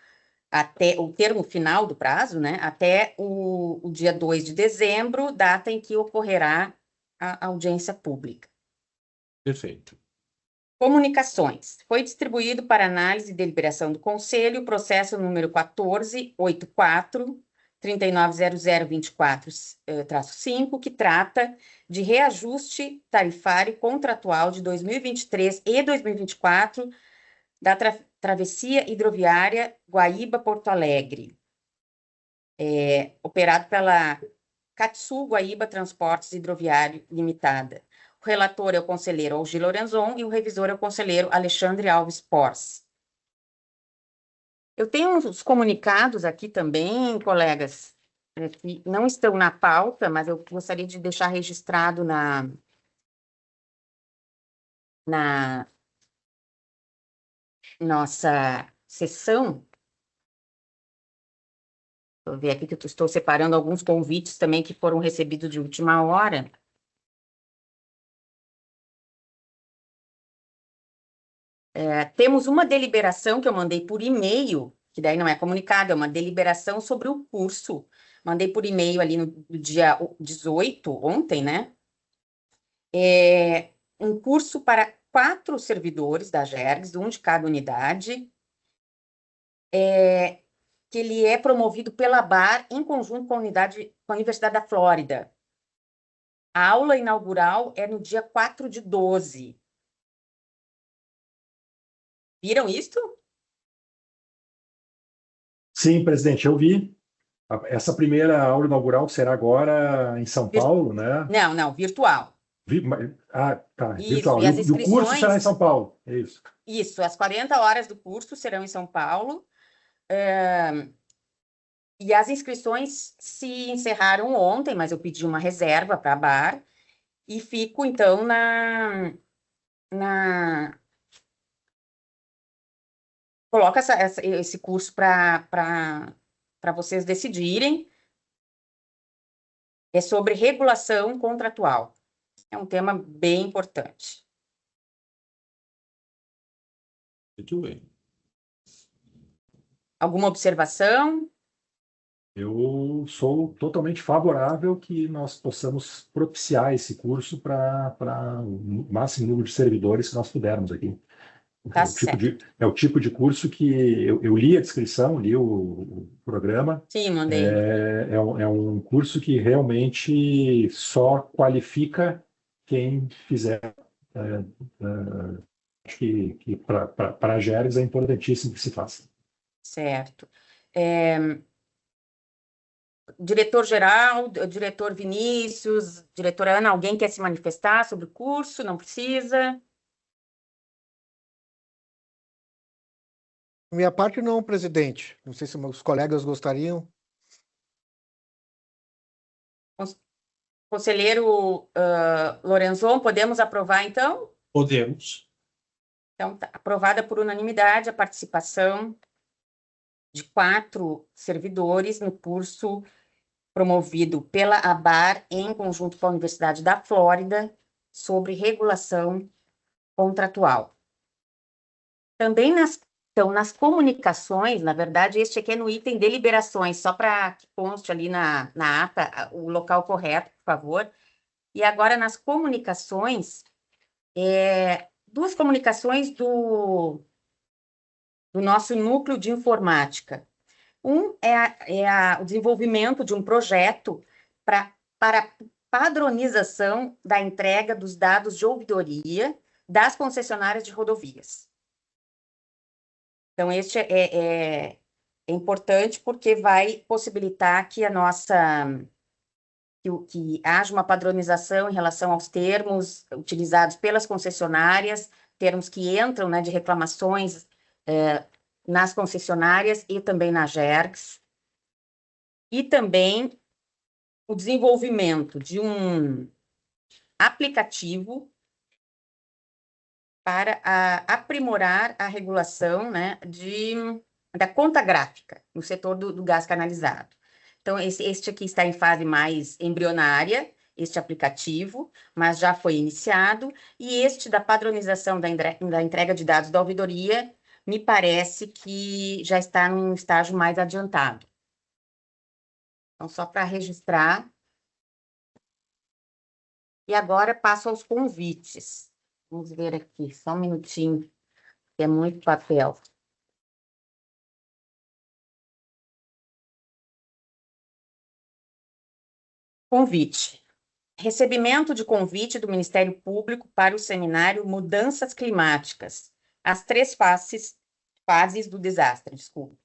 até o termo final do prazo, né? Até o dia 2 de dezembro, data em que ocorrerá a audiência pública. Perfeito. Comunicações. Foi distribuído para análise e deliberação do Conselho o processo número 1484-390024-5, que trata de reajuste tarifário contratual de 2023 e 2024 da travessia hidroviária Guaíba-Porto Alegre, operado pela Catsul Guaíba Transportes Hidroviário Limitada. O relator é o conselheiro Algi Lorenzon e o revisor é o conselheiro Alexandre Alves Pors. Eu tenho uns comunicados aqui também, colegas, que não estão na pauta, mas eu gostaria de deixar registrado na nossa sessão. Vou ver aqui que eu estou separando alguns convites também que foram recebidos de última hora. Temos uma deliberação que eu mandei por e-mail, que daí não é comunicado, é uma deliberação sobre o curso. Mandei por e-mail ali no dia 18, ontem, né? Um curso para 4 servidores da GERGS, um de cada unidade, que ele é promovido pela BAR em conjunto com a Universidade da Flórida. A aula inaugural é no dia 4 de 12. Viram isto? Sim, presidente, eu vi. Essa primeira aula inaugural será agora em São Paulo, né? Não, virtual. Tá, Isso, virtual. e as E o curso será em São Paulo, é isso? Isso, as 40 horas do curso serão em São Paulo. E as inscrições se encerraram ontem, mas eu pedi uma reserva para a BAR e fico, então, Coloca esse curso para vocês decidirem. É sobre regulação contratual. É um tema bem importante. Muito bem. Alguma observação? Eu sou totalmente favorável que nós possamos propiciar esse curso para o máximo número de servidores que nós pudermos aqui. Tá É o tipo de curso que eu li a descrição, li o programa. Sim, mandei. É um curso que realmente só qualifica quem fizer. Acho que para a GERGS é importantíssimo que se faça. Certo. Diretor-geral, diretor Vinícius, diretora Ana, alguém quer se manifestar sobre o curso? Não precisa? Minha parte não, presidente. Não sei se meus colegas gostariam. Conselheiro Lorenzon, podemos aprovar, então? Podemos. Então, tá aprovada por unanimidade a participação de 4 servidores no curso promovido pela ABAR em conjunto com a Universidade da Flórida sobre regulação contratual. Também nas comunicações, na verdade, este aqui é no item deliberações, só para que conste ali na ata o local correto, por favor. E agora, nas comunicações, 2 comunicações do nosso núcleo de informática. O desenvolvimento de um projeto para padronização da entrega dos dados de ouvidoria das concessionárias de rodovias. Então, este é importante porque vai possibilitar que que haja uma padronização em relação aos termos utilizados pelas concessionárias, termos que entram, né, de reclamações nas concessionárias e também na GERGS, e também o desenvolvimento de um aplicativo para aprimorar a regulação, né, da conta gráfica no setor do gás canalizado. Então, este aqui está em fase mais embrionária, este aplicativo, mas já foi iniciado, e este da padronização da entrega de dados da ouvidoria, me parece que já está num estágio mais adiantado. Então, só para registrar. E agora passo aos convites. Vamos ver aqui, só um minutinho, que é muito papel. Convite. Recebimento de convite do Ministério Público para o seminário Mudanças Climáticas, as 3 fases do desastre, desculpa.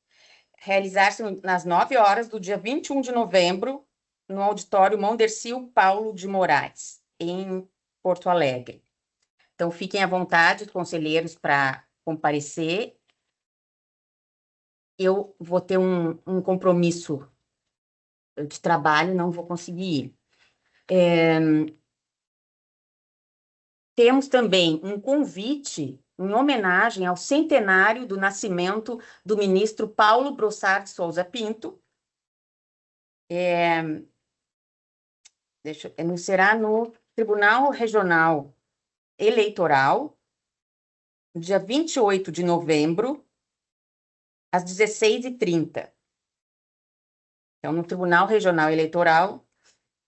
Realizar-se nas 9 horas do dia 21 de novembro, no auditório Mondercil Paulo de Moraes, em Porto Alegre. Então, fiquem à vontade, conselheiros, para comparecer. Eu vou ter um compromisso de trabalho, não vou conseguir ir. Temos também um convite em homenagem ao centenário do nascimento do ministro Paulo Brossard Souza Pinto. Será no Tribunal Regional Eleitoral, dia 28 de novembro, às 16h30. Então, no Tribunal Regional Eleitoral,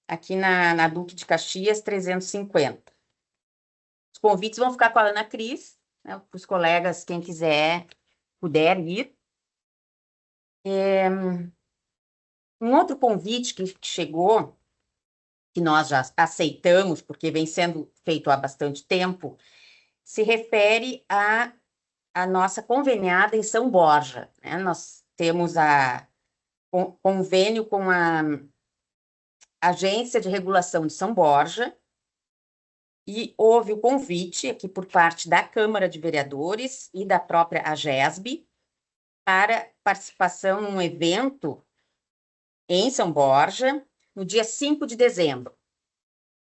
aqui na Duque de Caxias, 350. Os convites vão ficar com a Ana Cris, né, para os colegas, quem puder ir. Um outro convite que chegou, que nós já aceitamos, porque vem sendo feito há bastante tempo, se refere à nossa conveniada em São Borja, né? Nós temos convênio com a Agência de Regulação de São Borja, e houve o convite aqui por parte da Câmara de Vereadores e da própria AGESB para participação num evento em São Borja, no dia 5 de dezembro.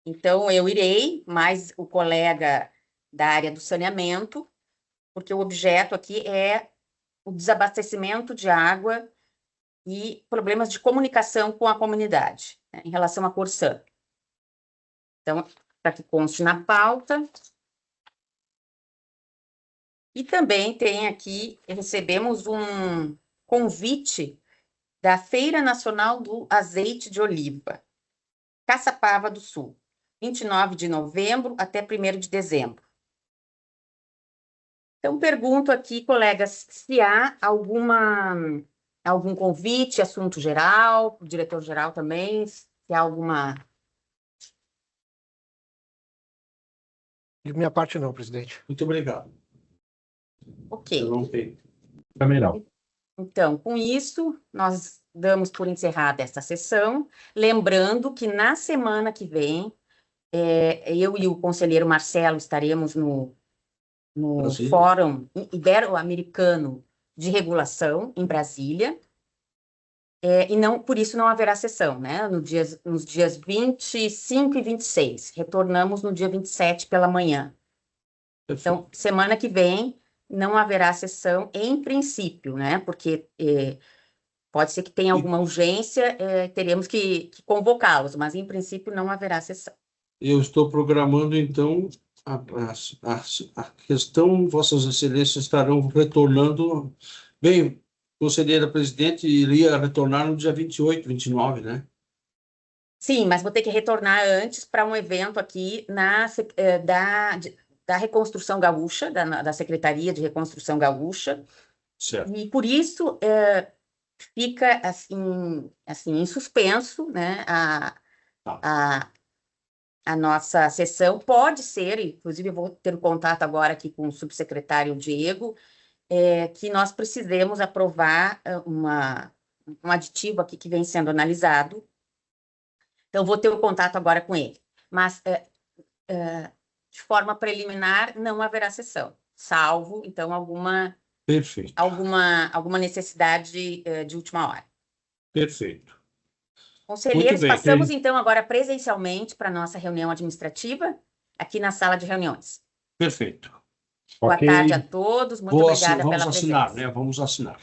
Então, eu irei, mais o colega da área do saneamento, porque o objeto aqui é o desabastecimento de água e problemas de comunicação com a comunidade, né, em relação à Corsã. Então, para que conste na pauta. E também tem aqui, recebemos um convite da Feira Nacional do Azeite de Oliva, Caçapava do Sul, 29 de novembro até 1º de dezembro. Então, pergunto aqui, colegas, se há algum convite, assunto geral, o diretor-geral também, se há alguma... De minha parte, não, presidente. Muito obrigado. Ok. Eu não tenho. Também não. Então, com isso, nós damos por encerrada esta sessão, lembrando que na semana que vem, eu e o conselheiro Marcelo estaremos no Fórum Ibero-Americano de regulação em Brasília, e não, por isso não haverá sessão, né? Nos dias 25 e 26. Retornamos no dia 27 pela manhã. Então, semana que vem não haverá sessão em princípio, né? Porque pode ser que tenha alguma urgência, teremos que convocá-los, mas em princípio não haverá sessão. Eu estou programando, então, a questão, Vossas Excelências estarão retornando. Bem, conselheira presidente iria retornar no dia 28, 29, né? Sim, mas vou ter que retornar antes para um evento aqui da Reconstrução Gaúcha, da Secretaria de Reconstrução Gaúcha. Certo. E por isso fica assim em suspenso, né? A nossa sessão pode ser, inclusive eu vou ter contato agora aqui com o subsecretário Diego, que nós precisemos aprovar um aditivo aqui que vem sendo analisado. Então, vou ter o contato agora com ele. Mas, de forma preliminar, não haverá sessão, salvo, então, alguma necessidade de última hora. Perfeito. Conselheiros, passamos, então, agora presencialmente para a nossa reunião administrativa, aqui na sala de reuniões. Perfeito. Boa tarde a todos, muito obrigada pela presença. Vamos assinar, né? Vamos assinar.